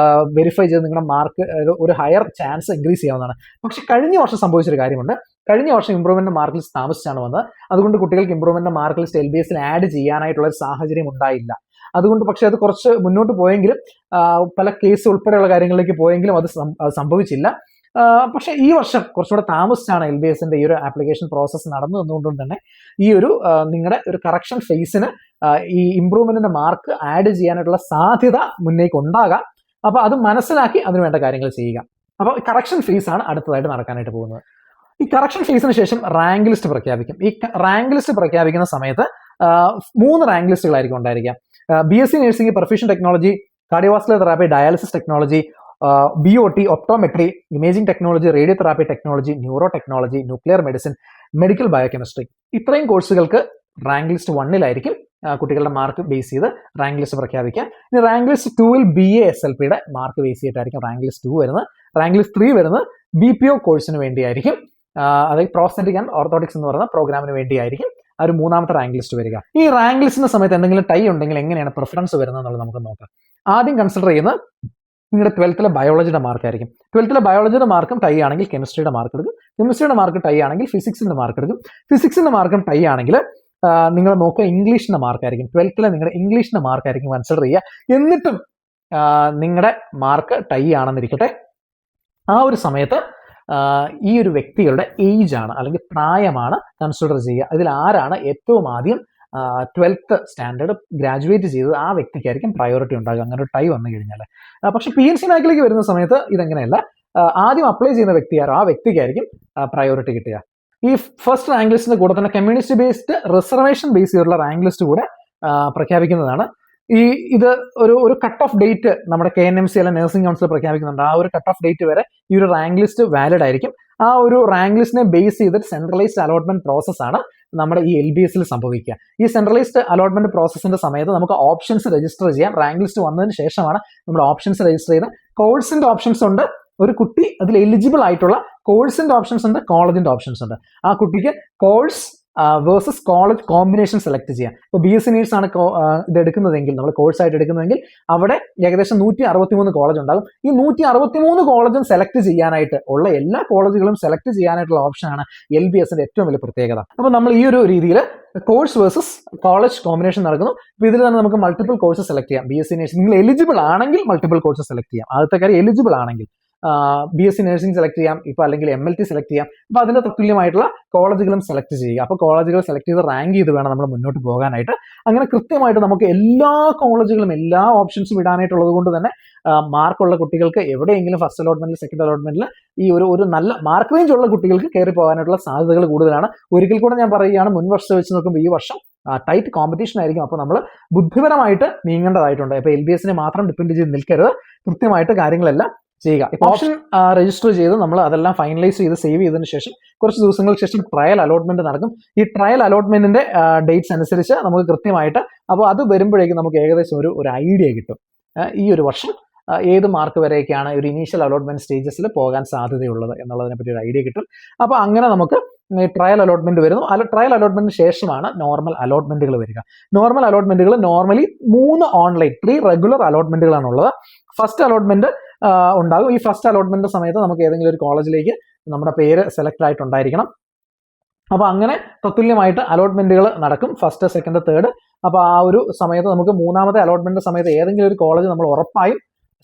വെരിഫൈ ചെയ്ത് നിങ്ങളുടെ മാർക്ക് ഒരു ഹയർ ചാൻസ് ഇൻക്രീസ് ചെയ്യാവുന്നതാണ്. പക്ഷെ കഴിഞ്ഞ വർഷം സംഭവിച്ചൊരു കാര്യമുണ്ട്. കഴിഞ്ഞ വർഷം ഇംപ്രൂവ്മെന്റ് മാർക്ക് ലിസ്റ്റ് താമസിച്ചാണ് വന്നത്. അതുകൊണ്ട് കുട്ടികൾക്ക് ഇംപ്രൂവ്മെന്റ് മാർക്ക് ലിസ്റ്റ് LBSൽ ആഡ് ചെയ്യാനായിട്ടുള്ള ഒരു സാഹചര്യം ഉണ്ടായില്ല. അതുകൊണ്ട് പക്ഷെ അത് കുറച്ച് മുന്നോട്ട് പോയെങ്കിലും പല കേസ് ഉൾപ്പെടെയുള്ള കാര്യങ്ങളിലേക്ക് പോയെങ്കിലും അത് സംഭവിച്ചില്ല. പക്ഷെ ഈ വർഷം കുറച്ചുകൂടെ താമസിച്ചാണ് LBSന്റെ ഈ ഒരു ആപ്ലിക്കേഷൻ പ്രോസസ്സ് നടന്നു വന്നുകൊണ്ടും തന്നെ ഈ ഒരു നിങ്ങളുടെ ഒരു കറക്ഷൻ ഫേസിന് ഈ ഇംപ്രൂവ്മെന്റിന്റെ മാർക്ക് ആഡ് ചെയ്യാനായിട്ടുള്ള സാധ്യത മുന്നേക്ക് ഉണ്ടാകാം. അപ്പൊ അത് മനസ്സിലാക്കി അതിനുവേണ്ട കാര്യങ്ങൾ ചെയ്യുക. അപ്പോൾ കറക്ഷൻ ഫേസ് ആണ് അടുത്തതായിട്ട് നടക്കാനായിട്ട് പോകുന്നത്. ഈ കറക്ഷൻ ഫേസിന് ശേഷം റാങ്ക് ലിസ്റ്റ് പ്രഖ്യാപിക്കും. ഈ റാങ്ക് ലിസ്റ്റ് പ്രഖ്യാപിക്കുന്ന സമയത്ത് 3 റാങ്ക് ലിസ്റ്റുകളായിരിക്കും ഉണ്ടായിരിക്കുക. BSc nursing, perfusion technology, cardiovascular therapy, dialysis technology, BOT, optometry, imaging technology, radiotherapy technology, neuro technology, nuclear medicine, medical biochemistry. ഇത്രയും കോഴ്സുകൾക്ക് റാങ്ക് ലിസ്റ്റ് 1-ലായിരിക്കും കുട്ടികളുടെ മാർക്ക് ബേസ് ചെയ്ത് റാങ്ക് ലിസ്റ്റ് പ്രഖ്യാപിക്കുക. ഇനി റാങ്ക് ലിസ്റ്റ് 2-ൽ BA SLPയുടെ മാർക്ക് ബേസ് ചെയ്തിട്ടായിരിക്കും റാങ്ക് ലിസ്റ്റ് 2 വരുന്നത്. റാങ്ക് ലിസ്റ്റ് 3 വരുന്നത് BPO കോഴ്സിന് വേണ്ടിയായിരിക്കും. അതായത് പ്രോസ്തെറ്റിക് ആൻഡ് ഓർത്തോട്ടിക്സ് എന്ന് പറയുന്ന പ്രോഗ്രാമിന് വേണ്ടിയായിരിക്കും ആ ഒരു 3ാമത്തെ റാങ്ക് ലിസ്റ്റ് വരിക. ഈ റാങ്ക് ലിസ്റ്റിന്റെ സമയത്ത് എന്തെങ്കിലും ടൈ ഉണ്ടെങ്കിൽ എങ്ങനെയാണ് പ്രിഫറൻസ് വരുന്നത് എന്നുള്ളത് നമുക്ക് നോക്കാം. ആദ്യം കൺസിഡർ ചെയ്യുന്നത് നിങ്ങളുടെ 12th ബയോളജിയുടെ മാർക്കായിരിക്കും. 12th ബയോളജിയുടെ മാർക്കും ടൈ ആണെങ്കിൽ കെമിസ്ട്രിയുടെ മാർക്ക് എടുക്കും. കെമിസ്ട്രിയുടെ മാർക്ക് ടൈ ആണെങ്കിൽ ഫിസിക്സിന്റെ മാർക്ക് എടുക്കും. ഫിസിക്സിന്റെ മാർക്കും ടൈ ആണെങ്കിൽ നിങ്ങൾ നോക്കുക ഇംഗ്ലീഷിന്റെ മാർക്കായിരിക്കും. 12th നിങ്ങളുടെ ഇംഗ്ലീഷിന്റെ മാർക്കായിരിക്കും കൺസിഡർ ചെയ്യുക. എന്നിട്ടും നിങ്ങളുടെ മാർക്ക് ടൈ ആണെന്നിരിക്കട്ടെ, ആ ഒരു സമയത്ത് ഈ ഒരു വ്യക്തികളുടെ ഏജ് ആണ് അല്ലെങ്കിൽ പ്രായമാണ് കൺസിഡർ ചെയ്യുക. ഇതിൽ ആരാണ് ഏറ്റവും ആദ്യം 12th സ്റ്റാൻഡേർഡ് ഗ്രാജുവേറ്റ് ചെയ്തത് ആ വ്യക്തിക്കായിരിക്കും പ്രയോറിറ്റി ഉണ്ടാകുക, അങ്ങനെ ഒരു ടൈ വന്നു കഴിഞ്ഞാൽ. പക്ഷെ PNC ബാക്കിലേക്ക് വരുന്ന സമയത്ത് ഇതെങ്ങനെയല്ല. ആദ്യം അപ്ലൈ ചെയ്യുന്ന വ്യക്തിയാരോ ആ വ്യക്തിക്കായിരിക്കും പ്രയോറിറ്റി കിട്ടുക. ഈ ഫസ്റ്റ് റാങ്ക് ലിസ്റ്റിന്റെ കൂടെ തന്നെ കമ്മ്യൂണിറ്റി ബേസ്ഡ് റിസർവേഷൻ ബേസ് ചെയ്തിട്ടുള്ള റാങ്ക് ലിസ്റ്റ് കൂടെ പ്രഖ്യാപിക്കുന്നതാണ്. ഇത് ഒരു കട്ട് ഓഫ് ഡേറ്റ് നമ്മുടെ KNMC അല്ലെ നഴ്സിംഗ് കൗൺസിൽ പ്രഖ്യാപിക്കുന്നുണ്ട്. ആ ഒരു കട്ട് ഓഫ് ഡേറ്റ് വരെ ഈ ഒരു റാങ്ക് ലിസ്റ്റ് വാലിഡ് ആയിരിക്കും. ആ ഒരു റാങ്ക് ലിസ്റ്റിനെ ബേസ് ചെയ്തിട്ട് സെൻട്രലൈസ്ഡ് അലോട്ട്മെന്റ് പ്രോസസ്സാണ് നമ്മുടെ ഈ LBSൽ സംഭവിക്കുക. ഈ സെൻട്രലൈസ്ഡ് അലോട്ട്മെന്റ് പ്രോസസ്സിന്റെ സമയത്ത് നമുക്ക് ഓപ്ഷൻസ് രജിസ്റ്റർ ചെയ്യാം. റാങ്ക് ലിസ്റ്റ് വന്നതിന് ശേഷമാണ് നമ്മൾ ഓപ്ഷൻസ് രജിസ്റ്റർ ചെയ്യുന്നത്. കോഴ്സിന്റെ ഓപ്ഷൻസ് ഉണ്ട്. ഒരു കുട്ടി അതിൽ എലിജിബിൾ ആയിട്ടുള്ള കോഴ്സിന്റെ ഓപ്ഷൻസ് ഉണ്ട്, കോളേജിന്റെ ഓപ്ഷൻസ് ഉണ്ട്. ആ കുട്ടിക്ക് course versus college combination select ചെയ്യാം. ഇപ്പോൾ BSc നേഴ്സ് ആണ് ഇത് എടുക്കുന്നതെങ്കിൽ, നമ്മൾ കോഴ്സായിട്ട് എടുക്കുന്നതെങ്കിൽ അവിടെ ഏകദേശം 163 കോളേജ് ഉണ്ടാകും. ഈ 163 കോളേജും സെലക്ട് ചെയ്യാനായിട്ട് ഉള്ള എല്ലാ കോളേജുകളും സെലക്ട് ചെയ്യാനായിട്ടുള്ള ഓപ്ഷനാണ് LBSന്റെ ഏറ്റവും വലിയ പ്രത്യേകത. അപ്പോൾ നമ്മൾ ഈ ഒരു രീതിയിൽ കോഴ്സ് വേഴ്സസ് കോളേജ് കോമ്പിനേഷൻ നടക്കുന്നു. ഇപ്പോൾ ഇതിൽ തന്നെ നമുക്ക് മൾട്ടിപ്പിൾ കോഴ്സ് സെലക്ട് ചെയ്യാം. BSc നേഴ്സ് നിങ്ങൾ എലിജിബിൾ ആണെങ്കിൽ മൾട്ടിപ്പിൾ കോഴ്സ് സെലക്ട് ചെയ്യാം. ആദ്യത്തെ കാര്യം എലിജിബിൾ ആണെങ്കിൽ BSc നഴ്സിംഗ് സെലക്ട് ചെയ്യാം, ഇപ്പോൾ അല്ലെങ്കിൽ MLT സെലക്ട് ചെയ്യാം. അപ്പോൾ അതിന്റെ തുല്യമായിട്ടുള്ള കോളേജുകളും സെലക്ട് ചെയ്യുക. അപ്പോൾ കോളേജുകൾ സെലക്ട് ചെയ്ത് റാങ്ക് ചെയ്ത് വേണം നമ്മൾ മുന്നോട്ട് പോകാനായിട്ട്. അങ്ങനെ കൃത്യമായിട്ട് നമുക്ക് എല്ലാ കോളേജുകളും എല്ലാ ഓപ്ഷൻസും ഇടാനായിട്ടുള്ളത് കൊണ്ട് തന്നെ മാർക്കുള്ള കുട്ടികൾക്ക് എവിടെയെങ്കിലും ഫസ്റ്റ് അലോട്ട്മെന്റിൽ സെക്കൻഡ് അലോട്ട്മെന്റിൽ ഈ ഒരു നല്ല മാർക്ക് റേഞ്ച് ഉള്ള കുട്ടികൾക്ക് കയറി പോകാനായിട്ടുള്ള സാധ്യതകൾ കൂടുതലാണ്. ഒരിക്കൽ കൂടെ ഞാൻ പറയുകയാണ്, മുൻ വർഷം വെച്ച് നോക്കുമ്പോൾ ഈ വർഷം ടൈറ്റ് കോമ്പറ്റീഷൻ ആയിരിക്കും. അപ്പോൾ നമ്മൾ ബുദ്ധിപരമായിട്ട് നീങ്ങേണ്ടതായിട്ടുണ്ട്. ഇപ്പോൾ LBSനെ മാത്രം ഡിപ്പെൻഡ് ചെയ്ത് നിൽക്കരുത്, കൃത്യമായിട്ട് കാര്യങ്ങളെല്ലാം ചെയ്യുക. ഇപ്പോൾ ഓപ്ഷൻ രജിസ്റ്റർ ചെയ്ത് നമ്മൾ അതെല്ലാം ഫൈനലൈസ് ചെയ്ത് സേവ് ചെയ്തതിന് ശേഷം കുറച്ച് ദിവസങ്ങൾക്ക് ശേഷം ട്രയൽ അലോട്ട്മെന്റ് നടക്കും. ഈ ട്രയൽ അലോട്ട്മെന്റിന്റെ ഡേറ്റ്സ് അനുസരിച്ച് നമുക്ക് കൃത്യമായിട്ട്, അപ്പോൾ അത് വരുമ്പോഴേക്കും നമുക്ക് ഏകദേശം ഒരു ഐഡിയ കിട്ടും ഈ ഒരു വർഷം ഏത് മാർക്ക് വരെയൊക്കെയാണ് ഒരു ഇനീഷ്യൽ അലോട്ട്മെന്റ് സ്റ്റേജസിൽ പോകാൻ സാധ്യതയുള്ളത് എന്നുള്ളതിനെ പറ്റി ഒരു ഐഡിയ കിട്ടും. അപ്പോൾ അങ്ങനെ നമുക്ക് ട്രയൽ അലോട്ട്മെന്റ് വരുന്നു. ട്രയൽ അലോട്ട്മെന്റിന് ശേഷമാണ് നോർമൽ അലോട്ട്മെന്റുകൾ വരിക. നോർമൽ അലോട്ട്മെന്റുകൾ നോർമലി 3 ഓൺലൈൻ 3 റെഗുലർ അലോട്ട്മെന്റുകളാണ് ഉള്ളത്. ഫസ്റ്റ് അലോട്ട്മെന്റ് ഉണ്ടാകും. ഈ ഫസ്റ്റ് അലോട്ട്മെന്റ് സമയത്ത് നമുക്ക് ഏതെങ്കിലും ഒരു കോളേജിലേക്ക് നമ്മുടെ പേര് സെലക്ട് ആയിട്ടുണ്ടായിരിക്കണം. അപ്പോൾ അങ്ങനെ തത്തുല്യമായിട്ട് അലോട്ട്മെന്റുകൾ നടക്കും, ഫസ്റ്റ് സെക്കൻഡ് തേർഡ്. അപ്പോൾ ആ ഒരു സമയത്ത് നമുക്ക് മൂന്നാമത്തെ അലോട്ട്മെന്റ് സമയത്ത് ഏതെങ്കിലും ഒരു കോളേജ് നമ്മൾ ഉറപ്പായും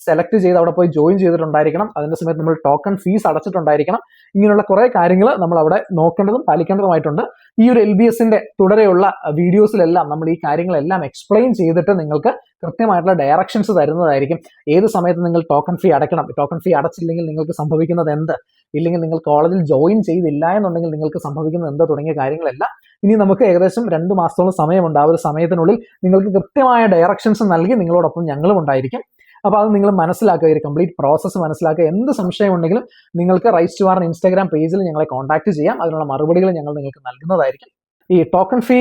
സെലക്ട് ചെയ്ത് അവിടെ പോയി ജോയിൻ ചെയ്തിട്ടുണ്ടായിരിക്കണം. അതിന്റെ സമയത്ത് നമ്മൾ ടോക്കൺ ഫീസ് അടച്ചിട്ടുണ്ടായിരിക്കണം. ഇങ്ങനെയുള്ള കുറെ കാര്യങ്ങൾ നമ്മൾ അവിടെ നോക്കേണ്ടതും പാലിക്കേണ്ടതുമായിട്ടുണ്ട്. ഈ ഒരു LBSന്റെ തുടരെയുള്ള വീഡിയോസിലെല്ലാം നമ്മൾ ഈ കാര്യങ്ങളെല്ലാം എക്സ്പ്ലെയിൻ ചെയ്തിട്ട് നിങ്ങൾക്ക് കൃത്യമായിട്ടുള്ള ഡയറക്ഷൻസ് തരുന്നതായിരിക്കും. ഏത് സമയത്ത് നിങ്ങൾ ടോക്കൺ ഫീ അടയ്ക്കണം, ടോക്കൺ ഫീ അടച്ചില്ലെങ്കിൽ നിങ്ങൾക്ക് സംഭവിക്കുന്നത് എന്ത്, ഇല്ലെങ്കിൽ നിങ്ങൾ കോളേജിൽ ജോയിൻ ചെയ്തില്ല എന്നുണ്ടെങ്കിൽ നിങ്ങൾക്ക് സംഭവിക്കുന്നത് എന്ത് തുടങ്ങിയ കാര്യങ്ങളെല്ലാം ഇനി നമുക്ക് ഏകദേശം 2 മാസത്തോളം സമയമുണ്ട്. ആ ഒരു സമയത്തിനുള്ളിൽ നിങ്ങൾക്ക് കൃത്യമായ ഡയറക്ഷൻസ് നൽകി നിങ്ങളോടൊപ്പം ഞങ്ങളും ഉണ്ടായിരിക്കും. അപ്പോൾ അത് നിങ്ങൾ മനസ്സിലാക്കുക, ഒരു കംപ്ലീറ്റ് പ്രോസസ്സ് മനസ്സിലാക്കുക. എന്ത് സംശയം ഉണ്ടെങ്കിലും നിങ്ങൾക്ക് റൈസ് ടു ആർ ഇൻസ്റ്റാഗ്രാം പേജിൽ ഞങ്ങളെ കോൺടാക്ട് ചെയ്യാം. അതിനുള്ള മറുപടികൾ ഞങ്ങൾ നിങ്ങൾക്ക് നൽകുന്നതായിരിക്കും. ഈ ടോക്കൺ ഫീ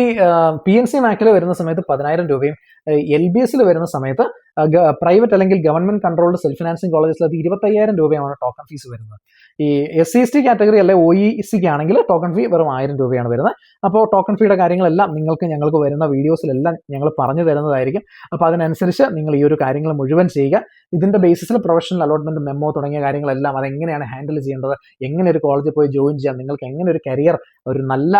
PNC മാക്കിൽ വരുന്ന സമയത്ത് 10,000 രൂപയും LBSൽ വരുന്ന സമയത്ത് പ്രൈവറ്റ് അല്ലെങ്കിൽ ഗവൺമെന്റ് കൺട്രോൾഡ് സെൽഫ് ഫിനാൻസിങ് കോളേജസിൽ അത് 25,000 രൂപയാണ് ടോക്കൺ ഫീസ് വരുന്നത്. ഈ SC/ST കാറ്റഗറി അല്ലെ OECക്ക് ആണെങ്കിൽ ടോക്കൺ ഫീ വെറും 1000 രൂപയാണ് വരുന്നത്. അപ്പോൾ ടോക്കൺ ഫീയുടെ കാര്യങ്ങളെല്ലാം ഞങ്ങൾക്ക് വരുന്ന വീഡിയോസിലെല്ലാം ഞങ്ങൾ പറഞ്ഞു തരുന്നതായിരിക്കും. അപ്പോൾ അതിനനുസരിച്ച് നിങ്ങൾ ഈ ഒരു കാര്യങ്ങൾ മുഴുവൻ ചെയ്യുക. ഇതിന്റെ ബേസിസിൽ പ്രൊഫഷണൽ അലോട്ട്മെന്റ് മെമ്മോ തുടങ്ങിയ കാര്യങ്ങളെല്ലാം അതെങ്ങനെയാണ് ഹാൻഡിൽ ചെയ്യേണ്ടത്, എങ്ങനെ ഒരു കോളേജിൽ പോയി ജോയിൻ ചെയ്യാം, നിങ്ങൾക്ക് എങ്ങനെ ഒരു കരിയർ ഒരു നല്ല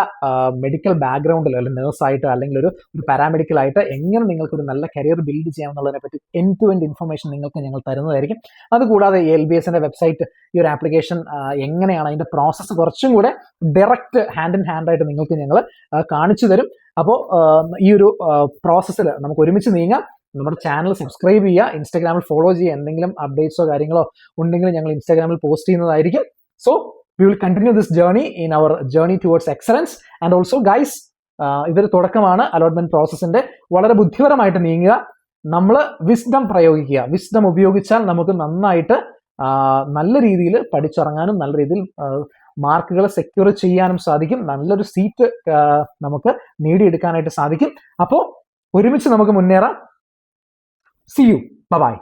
മെഡിക്കൽ ബാക്ക്ഗ്രൗണ്ടിൽ അല്ലെങ്കിൽ നേഴ്സായിട്ട് അല്ലെങ്കിൽ ഒരു പാരാമെഡിക്കൽ ആയിട്ട് എങ്ങനെ നിങ്ങൾക്ക് ഒരു നല്ല കരിയർ ബിൽഡ് ചെയ്യാം എന്നുള്ളതിനെ പറ്റി എൻഡ് ടു എൻഡ് ഇൻഫർമേഷൻ നിങ്ങൾക്ക് ഞങ്ങൾ തരുന്നതായിരിക്കും. അതുകൂടാതെ LBSന്റെ വെബ്സൈറ്റ് ഈ ഒരു ആപ്ലിക്കേഷൻ എങ്ങനെയാണ് അതിന്റെ പ്രോസസ്സ് കുറച്ചും കൂടെ ഡയറക്റ്റ് ഹാൻഡ് ഇൻ ഹാൻഡ് ആയിട്ട് നിങ്ങൾക്ക് ഞങ്ങൾ കാണിച്ചു തരും. അപ്പോൾ ഈ ഒരു പ്രോസസ്സിൽ നമുക്ക് ഒരുമിച്ച് നീങ്ങാം. നമ്മുടെ ചാനൽ സബ്സ്ക്രൈബ് ചെയ്യുക, ഇൻസ്റ്റാഗ്രാമിൽ ഫോളോ ചെയ്യുക. എന്തെങ്കിലും അപ്ഡേറ്റ്സോ കാര്യങ്ങളോ ഉണ്ടെങ്കിൽ ഞങ്ങൾ ഇൻസ്റ്റാഗ്രാമിൽ പോസ്റ്റ് ചെയ്യുന്നതായിരിക്കും. So we will continue this journey in our journey towards excellence. And also guys, ഇതൊരു തുടക്കമാണ് അലോട്ട്മെന്റ് പ്രോസസ്സിന്റെ. വളരെ ബുദ്ധിപരമായിട്ട് നീങ്ങുക, നമ്മൾ വിസ്ഡം പ്രയോഗിക്കുക. വിസ്ഡം ഉപയോഗിച്ചാൽ നമുക്ക് നന്നായിട്ട് നല്ല രീതിയിൽ പഠിച്ചിറങ്ങാനും നല്ല രീതിയിൽ മാർക്കുകൾ സെക്യൂർ ചെയ്യാനും സാധിക്കും. നല്ലൊരു സീറ്റ് നമുക്ക് നേടിയെടുക്കാനായിട്ട് സാധിക്കും. അപ്പോൾ ഒരുമിച്ച് നമുക്ക് മുന്നേറാം. See you. Bye bye.